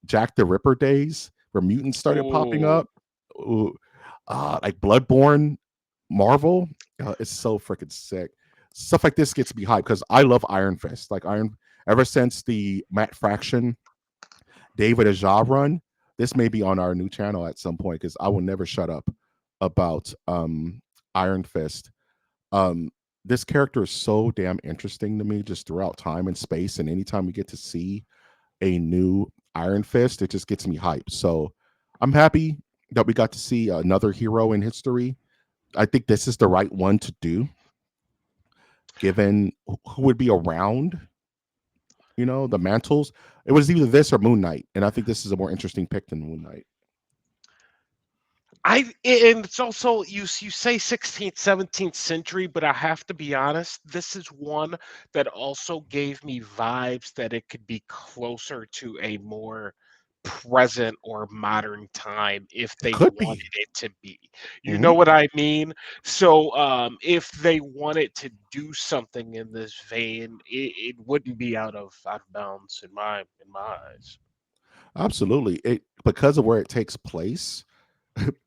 Jack the Ripper days where mutants started popping Ooh. up. Ooh, like Bloodborne, Marvel. It's so freaking sick. Stuff like this gets me hyped because I love Iron Fist. Like Iron, ever since the Matt Fraction David Aja run. This may be on our new channel at some point because I will never shut up about Iron Fist. Um, this character is so damn interesting to me just throughout time and space. And anytime we get to see a new Iron Fist, it just gets me hyped. So I'm happy that we got to see another hero in history. I think this is the right one to do, given who would be around, the mantles. It was either this or Moon Knight. And I think this is a more interesting pick than Moon Knight. And it's also you say 16th, 17th century, but I have to be honest, this is one that also gave me vibes that it could be closer to a more present or modern time if It they could be. wanted it to be. You know Mhm. what I mean? So if they wanted to do something in this vein, it wouldn't be out of bounds in my eyes. Absolutely. It because of where it takes place.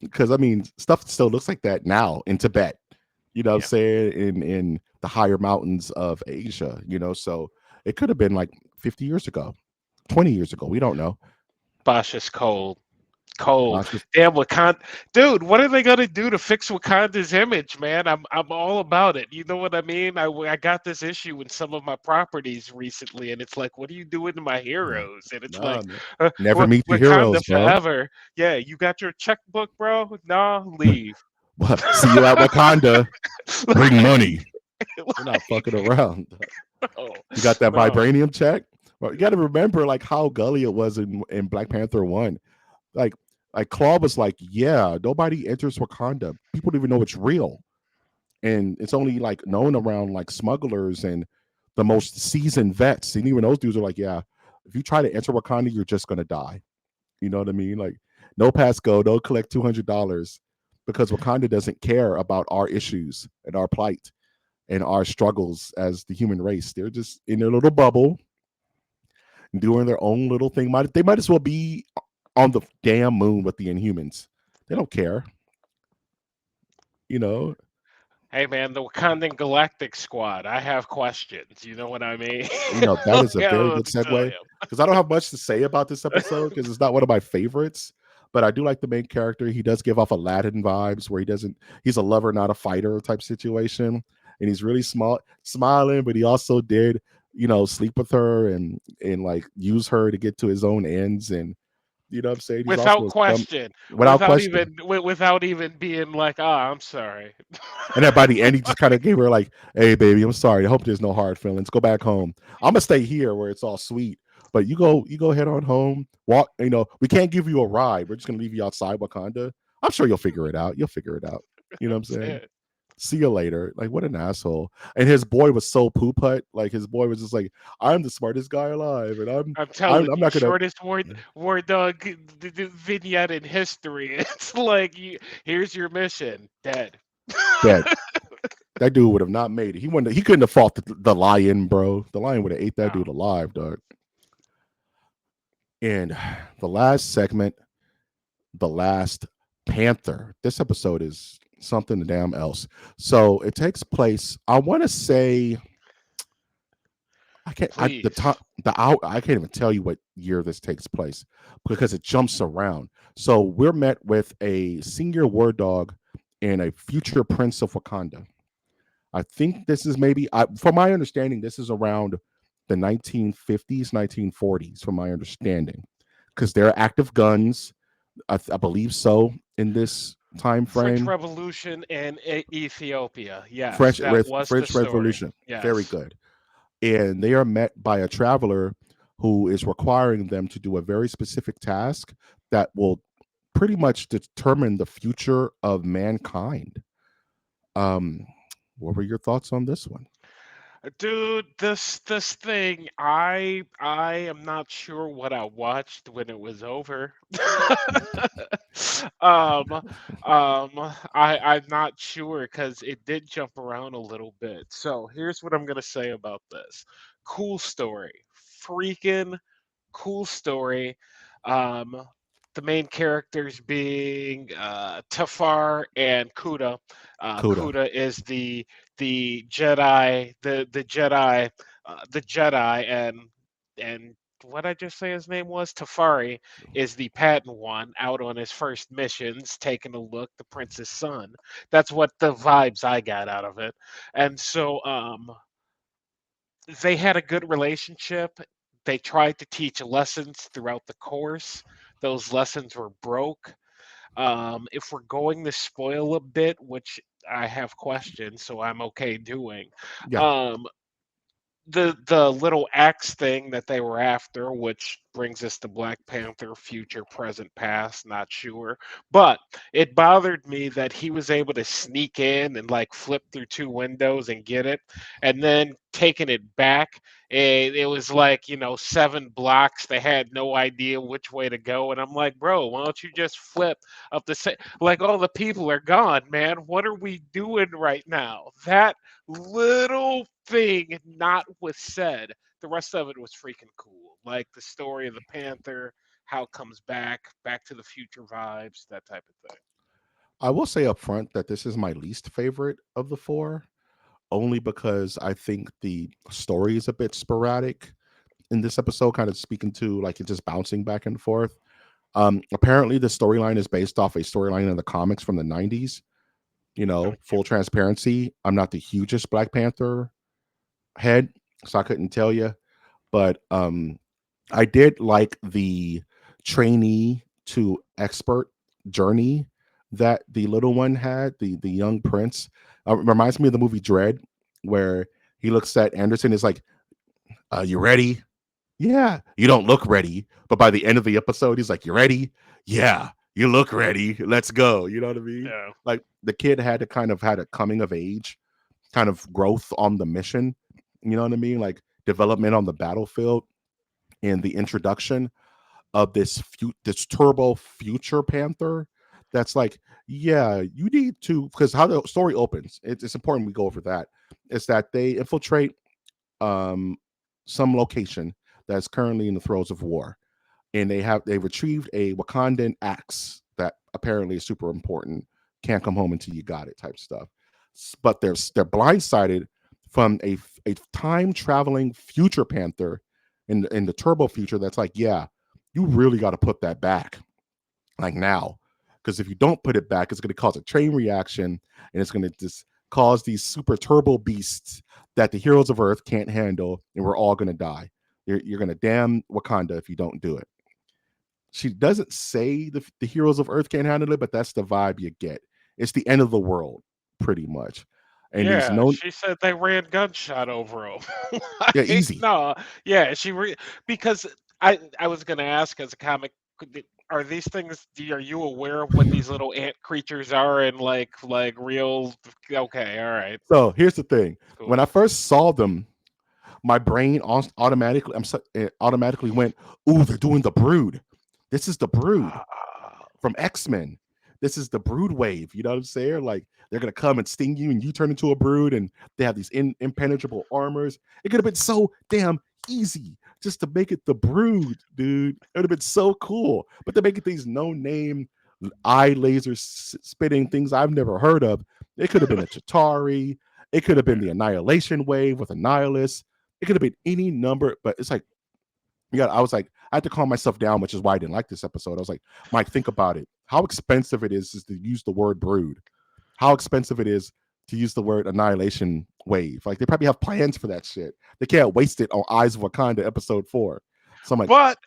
Because I mean, stuff still looks like that now in Tibet. You know what I'm Yeah. saying? In the higher mountains of Asia, so it could have been like 50 years ago, 20 years ago. We don't know. Basha's cold. Cold. Gosh, just Damn Wakanda, dude. What are they gonna do to fix Wakanda's image, man? I'm all about it. You know what I mean? I got this issue in some of my properties recently, and it's like, what are you doing to my no, heroes? And it's no, like, no. Never meet your Wakanda heroes, bro. forever. Yeah, you got your checkbook, bro. Nah, leave. See you at Wakanda. Bring like, money. We're not fucking around. no, You got that no. vibranium check? Well, you got to remember like how gully it was in Black Panther 1. Like like Claw was like, yeah, nobody enters Wakanda. People don't even know it's real. And it's only like known around like smugglers and the most seasoned vets. And even those dudes are like, yeah, if you try to enter Wakanda, you're just gonna die. You know what I mean? Like, no passcode, don't collect $200 because Wakanda doesn't care about our issues and our plight and our struggles as the human race. They're just in their little bubble doing their own little thing. They might as well be on the damn moon with the Inhumans. They don't care, you know. Hey man, the Wakandan Galactic Squad. I have questions. You know what I mean? That Like, is a I don't very know good what to tell segue because I don't have much to say about this episode because it's not one of my favorites. But I do like the main character. He does give off Aladdin vibes where he doesn't. He's a lover, not a fighter type situation, and he's really small, smiling. But he also did, sleep with her and like use her to get to his own ends. And you know what I'm saying. He's also without a scum, question, without question. without even being like, "Ah, I'm sorry." And then by the end, he just kind of gave her like, "Hey, baby, I'm sorry. I hope there's no hard feelings. Go back home. I'm gonna stay here where it's all sweet. But you go head on home. Walk. We can't give you a ride. We're just gonna leave you outside Wakanda. I'm sure you'll figure it out. You'll figure it out. You know what I'm That's saying? it. See you later. Like, what an asshole. And his boy was so poop hut. Like, his boy was just like, I'm the smartest guy alive, and I'm I'm, telling I'm you, not gonna. shortest war dog vignette in history. It's like here's your mission, dead. Dead. That dude would have not made it. He wouldn't. He couldn't have fought the lion, bro. The lion would have ate that No. dude alive, dog. And the last segment, the last Panther. This episode is something damn else. So it takes place. I want to say I can't. I the time Please. the out. I can't even tell you what year this takes place because it jumps around. So we're met with a senior war dog and a future prince of Wakanda. I think this is maybe, from my understanding, this is around the 1950s, 1940s, from my understanding, because there are active guns. I believe so in this time French frame. Revolution and Ethiopia. Yes, French that was the French story. Revolution, very Yes. good. And they are met by a traveler who is requiring them to do a very specific task that will pretty much determine the future of mankind. Um, what were your thoughts on this one? Dude, this thing, I am not sure what I watched when it was over. um, I'm not sure because it did jump around a little bit. So here's what I'm gonna say about this. Cool story, freaking cool story. Um, the main characters being Tafar and Kuda. Coda. Kuda is the Jedi, the Jedi, and what I just say his name was Tafari is the patent one out on his first missions, taking a look. The prince's son. That's what the vibes I got out of it, and so they had a good relationship. They tried to teach lessons throughout the course. Those lessons were broke. If we're going to spoil a bit, which I have questions, so I'm okay doing, Yeah. um, the little axe thing that they were after, which brings us to Black Panther, future, present, past, not sure. But it bothered me that he was able to sneak in and like flip through two windows and get it, and then taking it back. It was like, 7 blocks. They had no idea which way to go, and I'm like, bro, why don't you just flip up the like all the people are gone, man. What are we doing right now? That little thing not was said. The rest of it was freaking cool. Like the story of the Panther, how it comes back to the future vibes, that type of thing. I will say up front that this is my least favorite of the four, only because I think the story is a bit sporadic in this episode, kind of speaking to like it's just bouncing back and forth. Apparently, the storyline is based off a storyline in the comics from the 90s. Okay. Full transparency. I'm not the hugest Black Panther head, so I couldn't tell you. But I did like the trainee to expert journey that the little one had, the young prince. Reminds me of the movie Dread, where he looks at Anderson, is like, "You ready? Yeah, you don't look ready." But by the end of the episode, he's like, "You ready? Yeah, you look ready. Let's go." You know what I mean? Yeah. Like the kid had to kind of had a coming of age, kind of growth on the mission. You know what I mean? Like development on the battlefield and the introduction of this turbo future panther. That's like, yeah, you need to, because how the story opens. It's important we go over that. Is that they infiltrate um some location that's currently in the throes of war, and they retrieved a Wakandan axe that apparently is super important. Can't come home until you got it, type stuff. But they're blindsided from a time traveling future panther in the turbo future. That's like, yeah, you really got to put that back, like now, because if you don't put it back, it's going to cause a chain reaction, and it's going to just cause these super turbo beasts that the heroes of Earth can't handle, and we're all going to die. You're going to damn Wakanda if you don't do it. She doesn't say the heroes of Earth can't handle it, but that's the vibe you get. It's the end of the world, pretty much. And these Yeah, known, she said they ran gunshot over him. yeah, Like, easy. no, yeah, because I was gonna ask as a comic Are these things? Are you aware of what these little ant creatures are and like real? Okay, all right, So here's the thing: when I cool. first saw them, my brain automatically it automatically went, "Ooh, they're doing the Brood. This is the Brood Ah, from X-Men. This is the Brood wave." You know what I'm saying? Like they're gonna come and sting you, and you turn into a Brood, and they have these impenetrable armors. It could have been so damn easy just to make it the Brood, dude. It would have been so cool. But they make it these no-name eye laser spitting things I've never heard of. It could have been a Chitari. It could have been the Annihilation Wave with Annihilus. It could have been any number, but it's like, yeah, I was like, I had to calm myself down, which is why I didn't like this episode. I was like, Mike, think about it. How expensive it is to use the word Brood. How expensive it is to use the word Annihilation Wave. Like they probably have plans for that shit. They can't waste it on Eyes of Wakanda episode 4. So I'm like, but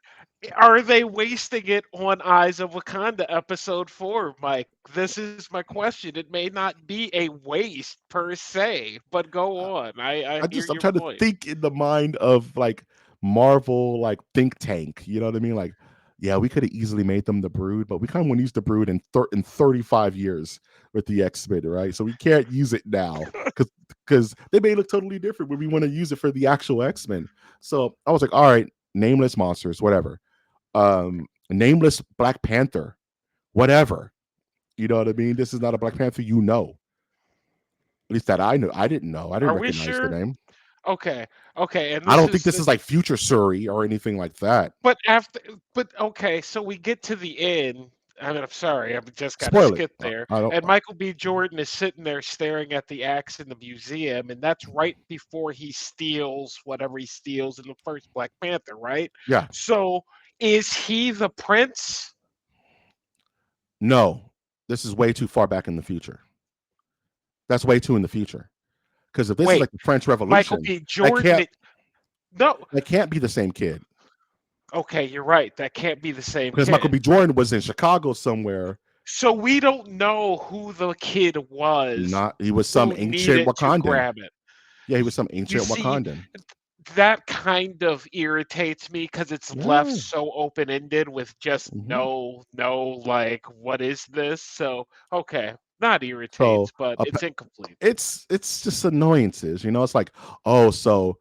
are they wasting it on Eyes of Wakanda episode 4, Mike? This is my question. It may not be a waste per se, but go on. I hear I'm your trying to point. think in the mind of like Marvel like think tank. You know what I mean? Like, yeah, we could have easily made them the Brood, but we kind of want to use the Brood in 35 years with the X-Men, right? So we can't use it now because they may look totally different when we want to use it for the actual X-Men. So I was like, all right, nameless monsters, whatever. Nameless Black Panther, whatever. You know what I mean? This is not a Black Panther, you know. At least that I knew. I didn't know. I didn't Are we recognize the sure? name. Okay. Okay, and I this don't think is this is like Future Suri or anything like that. but after but okay, so we get to the end. I mean, I'm sorry, I've just got to Spoil it. skip there. I don't. And Michael B. Jordan is sitting there staring at the axe in the museum, and that's right before he steals whatever he steals in the first Black Panther, right? Yeah. So is he the prince? No. This is way too far back in the future. That's way too in the future. Because if this is Wait, like the French Michael Revolution, B. Jordan. No. that can't be the same kid. Okay, you're right. That can't be the same Because Michael kid. B. Jordan was in Chicago somewhere. So we don't know who the kid was Not he was some who ancient needed to Wakandan. grab it. Yeah, he was some You ancient see, Wakandan. that kind of irritates me because it's left Yeah. so open-ended with just Hmm. no, like, what is this? So, okay, not So irritates, but it's incomplete. it's just annoyances. It's like, oh, so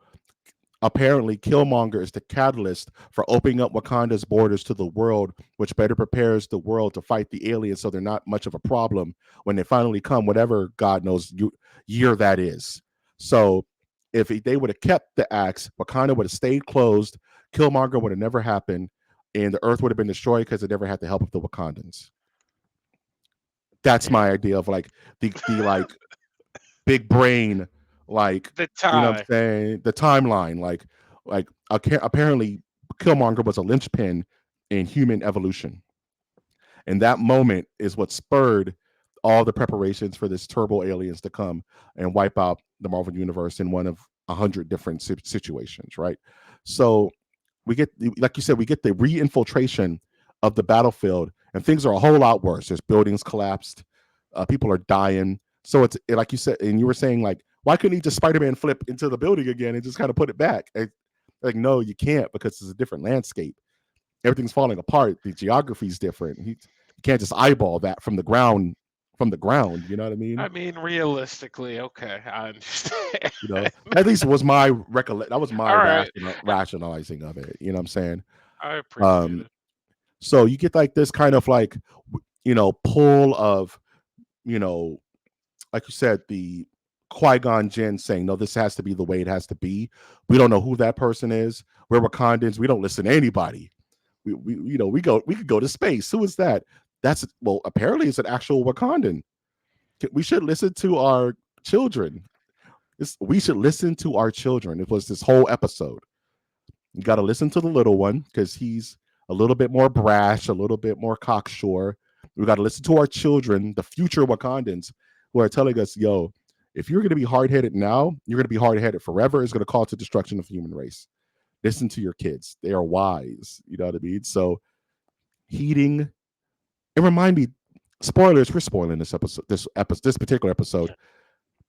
apparently, Killmonger is the catalyst for opening up Wakanda's borders to the world, which better prepares the world to fight the aliens so they're not much of a problem when they finally come, whatever God knows year that is. So, if they would have kept the axe, Wakanda would have stayed closed, Killmonger would have never happened, and the Earth would have been destroyed because it never had the help of the Wakandans. That's my Damn. idea of like the like big brain, like, The you know what tie. I'm saying, the timeline, like apparently Killmonger was a linchpin in human evolution, and that moment is what spurred all the preparations for this turbo aliens to come and wipe out the Marvel universe in one of 100 different situations, right? So we get, like you said, we get the re-infiltration of the battlefield, and things are a whole lot worse. There's buildings collapsed, people are dying. So it's like you said, and you were saying like, why couldn't he just Spider-Man flip into the building again and just kind of put it back? Like, no, you can't, because it's a different landscape. Everything's falling apart. The geography is different. You can't just eyeball that from the ground. From the ground, you know what I mean? I mean, realistically, okay, I understand. At least it was my recollect. That was my All right, rationalizing of it. You know what I'm saying? I appreciate Um, it. so you get like this kind of like, pull of, you know, like you said, the Qui-Gon Jinn saying, no, this has to be the way it has to be. We don't know who that person is. We're Wakandans. We don't listen to anybody. We could go to space. Who is that? Well, apparently it's an actual Wakandan. We should listen to our children. We should listen to our children. It was this whole episode. You got to listen to the little one because he's a little bit more brash, a little bit more cocksure. We got to listen to our children, the future Wakandans, who are telling us, yo, if you're going to be hard headed now, you're going to be hard headed forever. It's going to call to destruction of the human race. Listen to your kids. They are wise. You know what I mean? So, heeding, it remind me, spoilers, we're spoiling this particular episode.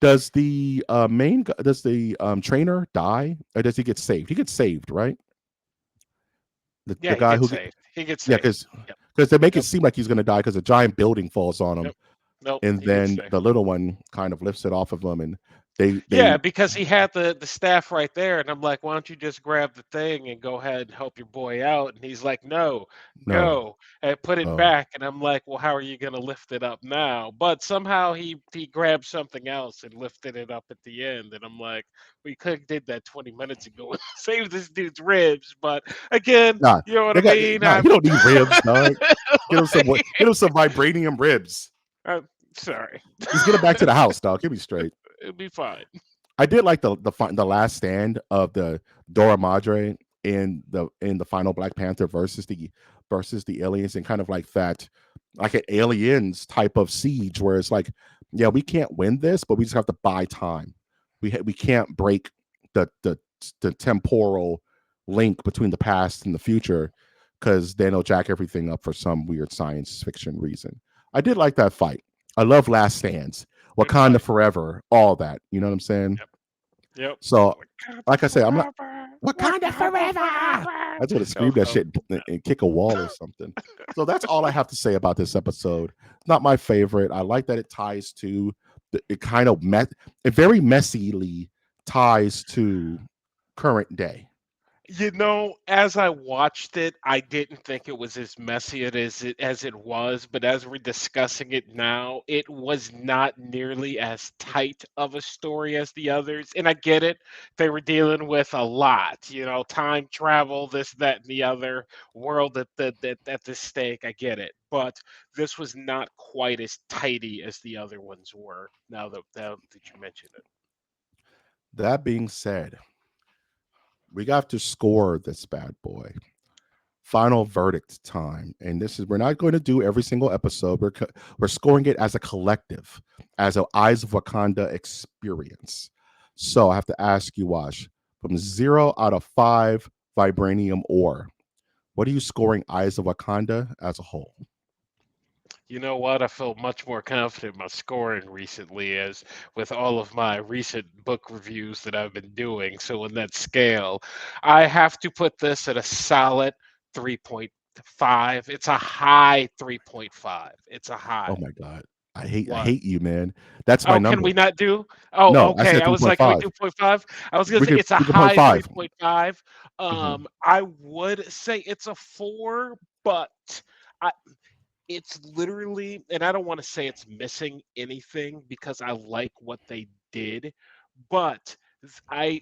Does the does the trainer die, or does he get saved? He gets saved, right? The Yeah, he guy gets who saved. He gets Yeah, saved. Yep. because they make it Yep. seem like he's gonna die because a giant building falls on him, Yep. Nope. and He gets then saved. the little one kind of lifts it off of him, and they Yeah, because he had the staff right there, and I'm like, why don't you just grab the thing and go ahead and help your boy out? And he's like, no, no, go and put it no. back. And I'm like, well, how are you gonna lift it up now? But somehow he grabbed something else and lifted it up at the end. And I'm like, we could have did that 20 minutes ago and saved this dude's ribs. But again, Nah, you know what they I got mean? nah. He don't need ribs, dog. Like, Get him some vibranium ribs. I'm sorry, Just get him back to the house, dog. He'll be straight. it'll be fine. I did like the last stand of the Dora Madre in the final Black Panther versus the aliens, and kind of like that, like an aliens type of siege where it's like, yeah, we can't win this, but we just have to buy time. We can't break the the the temporal link between the past and the future, because then it'll jack everything up for some weird science fiction reason. I did like that fight. I love Last Stands, Good Wakanda fight. Forever, all that. You know what I'm saying? Yep. Yep. So, Wakanda like I said, I'm not forever. Wakanda Wakanda Forever. forever. I just want to Oh, scream that oh. shit and kick a wall or something. So that's all I have to say about this episode. Not my favorite. I like that it ties to it kind of it very messily ties to current day. You know, as I watched it, I didn't think it was as messy as it was, but as we're discussing it now, it was not nearly as tight of a story as the others. And I get it; they were dealing with a lot, time travel, this, that, and the other world at the stake. I get it, but this was not quite as tidy as the other ones were. Now that you mention it. That being said, we got to score this bad boy. Final verdict time, and this is we're not going to do every single episode. We're scoring it as a collective, as a Eyes of Wakanda experience. So I have to ask you, Wash, from 0 out of 5 vibranium ore, what are you scoring Eyes of Wakanda as a whole? You know what? I felt much more confident in my scoring recently, as with all of my recent book reviews that I've been doing. So, in that scale, I have to put this at a solid 3.5. It's a high 3.5. It's a Oh high. my god, I What? hate you, man. That's my Oh, can we number. not do? Oh, No, I okay. said I three was point like, can we five. do point 0.5? I was gonna say it's a We could point high five. 3.5. Mhm. I would say it's a 4, but I it's literally, and I don't want to say it's missing anything because I like what they did, but I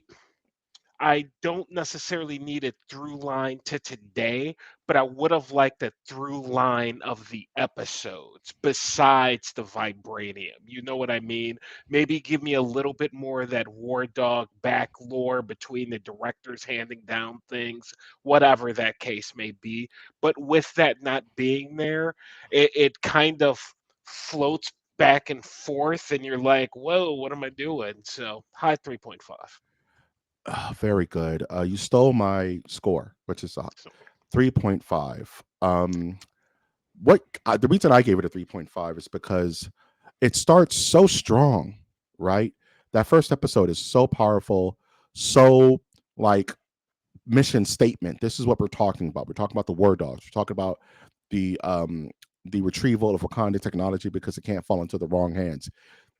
I don't necessarily need a through line to today, but I would have liked a through line of the episodes besides the vibranium. You know what I mean? Maybe give me a little bit more of that War Dog back lore between the directors handing down things, whatever that case may be. But with that not being there, it kind of floats back and forth, and you're like, whoa, what am I doing? So high 3.5. Very good. You stole my score, which is a So 3.5. What the reason I gave it a 3.5 is because it starts so strong, right? That first episode is so powerful, so like mission statement. This is what we're talking about. We're talking about the war dogs. We're talking about the um the retrieval of Wakanda technology because it can't fall into the wrong hands.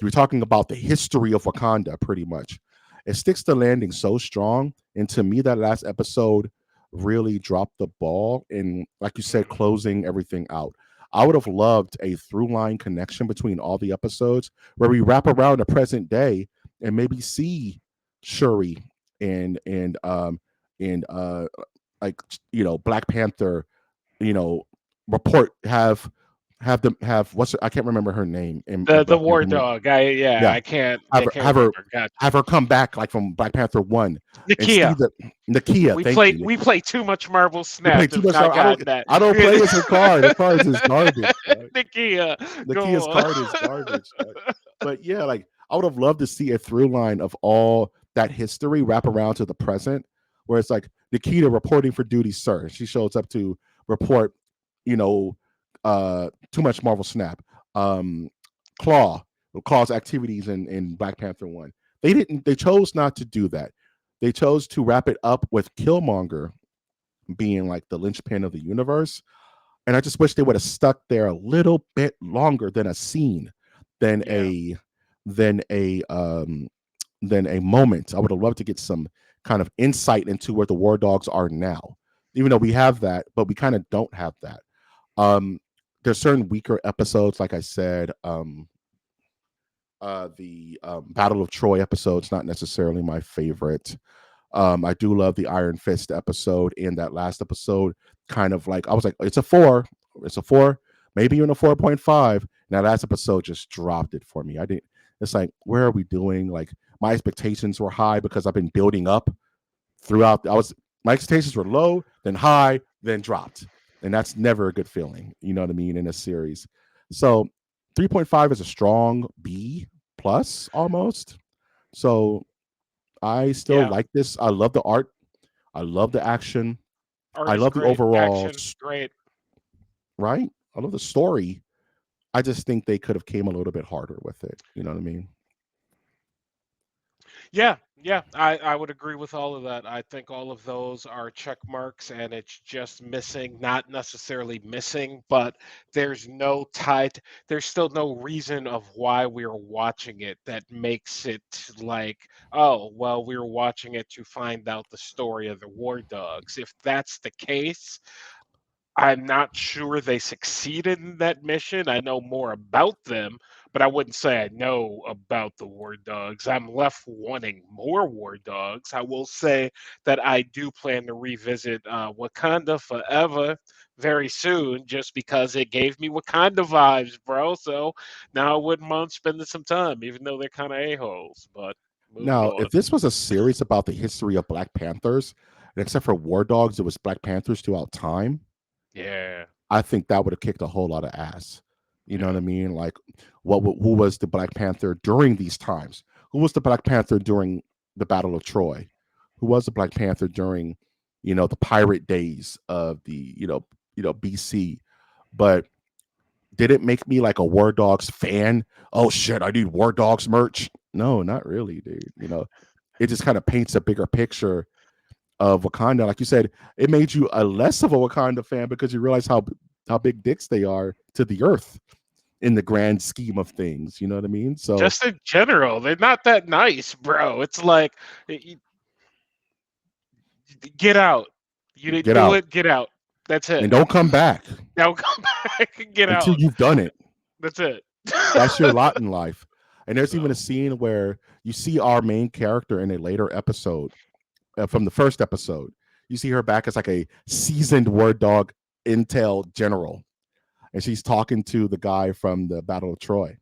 We're talking about the history of Wakanda pretty much. It sticks the landing so strong, and to me, that last episode really dropped the ball. And like you said, mhm. closing everything out. I would have loved a through line connection between all the episodes where we wrap around the present day and maybe see Shuri and and um and like Black Panther, you know report have them have what's I can't remember her name in The Black war Panther. dog. I yeah, Yeah, I can't have her remember. Gotcha. have her come back like from Black Panther 1 and see Nakia. the Nakia. Thank you. We played too much Marvel We Snap played to too have much. not gotten that. I don't play as her card. Her card is garbage. Dog. Nakia, Nakia's go on. card is garbage. Dog. But yeah, like I would have loved to see a through line of all that history wrap around to the present, where it's like Nikita reporting for duty, sir. She shows up to report, you know, too much Marvel Snap. Um, Claw, Claw's activities in Black Panther 1. They chose not to do that. They chose to wrap it up with Killmonger being like the linchpin of the universe. And I just wish they would have stuck there a little bit longer than a scene, than Yeah. a than a um than a moment. I would have loved to get some kind of insight into where the war dogs are now. Even though we have that, but we kind of don't have that. Um there's certain weaker episodes, like I said. The Battle of Troy episode's not necessarily my favorite. I do love the Iron Fist episode, and that last episode kind of like I was like, it's a four, maybe even a 4.5. Now last episode just dropped it for me. I didn't. It's like, where are we doing? Like my expectations were high because I've been building up throughout. I was My expectations were low, then high, then dropped, and that's never a good feeling. You know what I mean in a series. So 3.5 is a strong B plus almost. So I still Yeah. like this. I love the art. I love the action. Art I is love the great. overall, Action, great. right? I love the story. I just think they could have came a little bit harder with it. You know what I mean? Yeah, yeah, I would agree with all of that. I think all of those are check marks, and it's just missing, not necessarily missing, but there's no tied, there's still no reason of why we're watching it that makes it like, oh, well, we're watching it to find out the story of the war dogs. If that's the case, I'm not sure they succeeded in that mission. I know more about them, but I wouldn't say I know about the war dogs. I'm left wanting more war dogs. I will say that I do plan to revisit Wakanda Forever very soon just because it gave me Wakanda vibes, bro. So now I wouldn't mind spending some time, even though they're kind of a-holes. But moving Now, on. if this was a series about the history of Black Panthers, and except for War Dogs, it was Black Panthers throughout time, Yeah, I think that would have kicked a whole lot of ass. You know what yeah. I mean? Like, who was the Black Panther during these times? Who was the Black Panther during the Battle of Troy? Who was the Black Panther during, the pirate days of the, BC? But did it make me like a War Dogs fan? Oh shit, I need War Dogs merch. No, not really, dude. It just kind of paints a bigger picture of Wakanda. Like you said, it made you a less of a Wakanda fan because you realize how big dicks they are to the earth in the grand scheme of things. You know what I mean? So Just in general, they're not that nice, bro. It's like, get out. You didn't get do out it. Get out. That's it. and don't come back Now come back and get until out. you've done it. That's it. That's your lot in life. And there's even a So scene where you see our main character in a later episode, from the first episode. You see her back as like a seasoned Word Dog intel general, and she's talking to the guy from the Battle of Troy,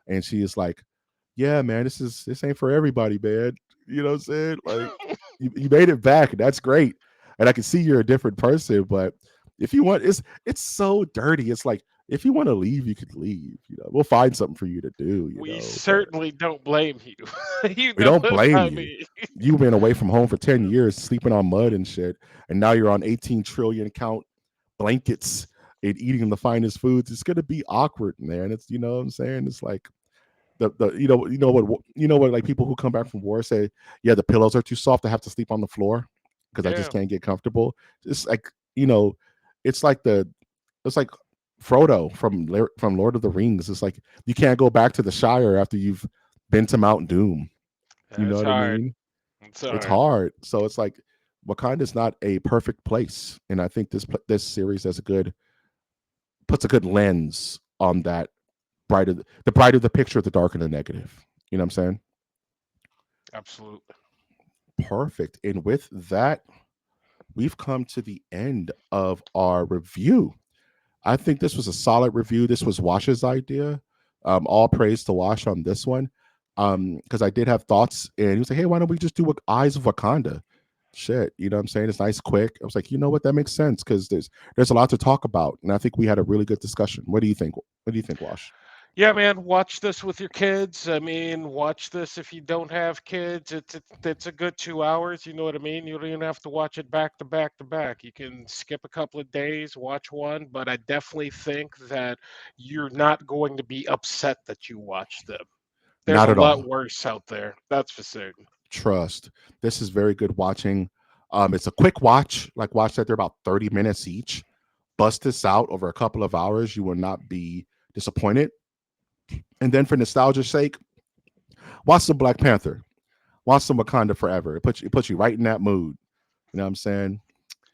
and she is like, "Yeah, man, this ain't for everybody, man. You know what I'm saying? Like, you made it back, and that's great. And I can see you're a different person, but if you want, it's so dirty. It's like if you want to leave, you could leave. We'll find something for you to do. we But certainly don't blame you. You we know don't what blame I you. mean? You've been away from home for 10 years, sleeping on mud and shit, and now you're on 18 trillion count blankets and eating the finest foods. It's gonna be awkward, man. It's what I'm saying. It's like the you know what like people who come back from war say, yeah, the pillows are too soft. I have to sleep on the floor because I just Yeah, can't get comfortable. It's like you know, it's like it's like Frodo from Lord of the Rings. It's like you can't go back to the Shire after you've been to Mount Doom. You know that's what I hard. mean? It's It's hard. hard. So it's like Wakanda is not a perfect place, and I think this series has a good puts a good lens on that brighter the picture, the darker the negative. You know what I'm saying? Absolutely. Perfect. And with that, we've come to the end of our review. I think this was a solid review. This was Wash's idea. All praise to Wash on this one. Because I did have thoughts, and he was like, "Hey, why don't we just do Eyes of Wakanda?" Shit, you know what I'm saying? It's nice, quick. I was like, you know what, that makes sense because there's a lot to talk about, and I think we had a really good discussion. What do you think? What do you think, Wash? Yeah, man, watch this with your kids. I mean, watch this if you don't have kids. It's a good 2 hours. You know what I mean? You don't even have to watch it back to back to back. You can skip a couple of days, watch one, but I definitely think that you're not going to be upset that you watched them. There's Not a at lot all. worse out there. That's for certain. Trust. This is very good watching. It's a quick watch. Like watch that they're about 30 minutes each. Bust this out over a couple of hours. You will not be disappointed. And then for nostalgia's sake, watch some Black Panther. Watch some Wakanda Forever. It puts you right in that mood. You know what I'm saying?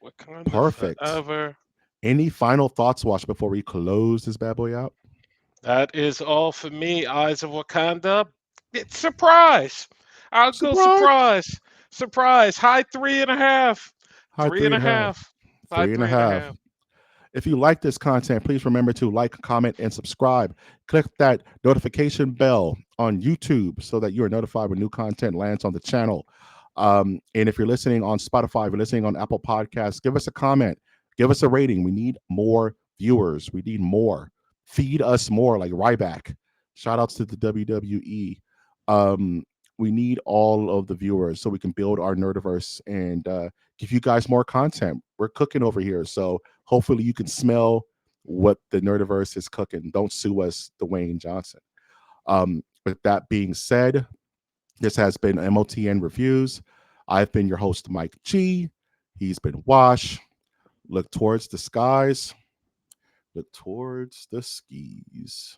Wakanda Perfect. forever. Any final thoughts, Watch, before we close this bad boy out? That is all for me, Eyes of Wakanda. It's surprise. I'll go Surprise. surprise. Surprise. High 3.5. High Three three and a and a half. half. High Three and a three and a half. half. If you like this content, please remember to like, comment, and subscribe. Click that notification bell on YouTube so that you are notified when new content lands on the channel. And if you're listening on Spotify, if you're listening on Apple Podcasts, give us a comment, give us a rating. We need more viewers. We need more. Feed us more, like Ryback. Shout outs to the WWE. Um, we need all of the viewers so we can build our nerdiverse and give you guys more content. We're cooking over here, so hopefully you can smell what the nerdiverse is cooking. Don't sue us, Dwayne Johnson. With that being said, this has been MOTN Reviews. I've been your host, Mike G. He's been Wash. Look towards the skies. Look towards the skis.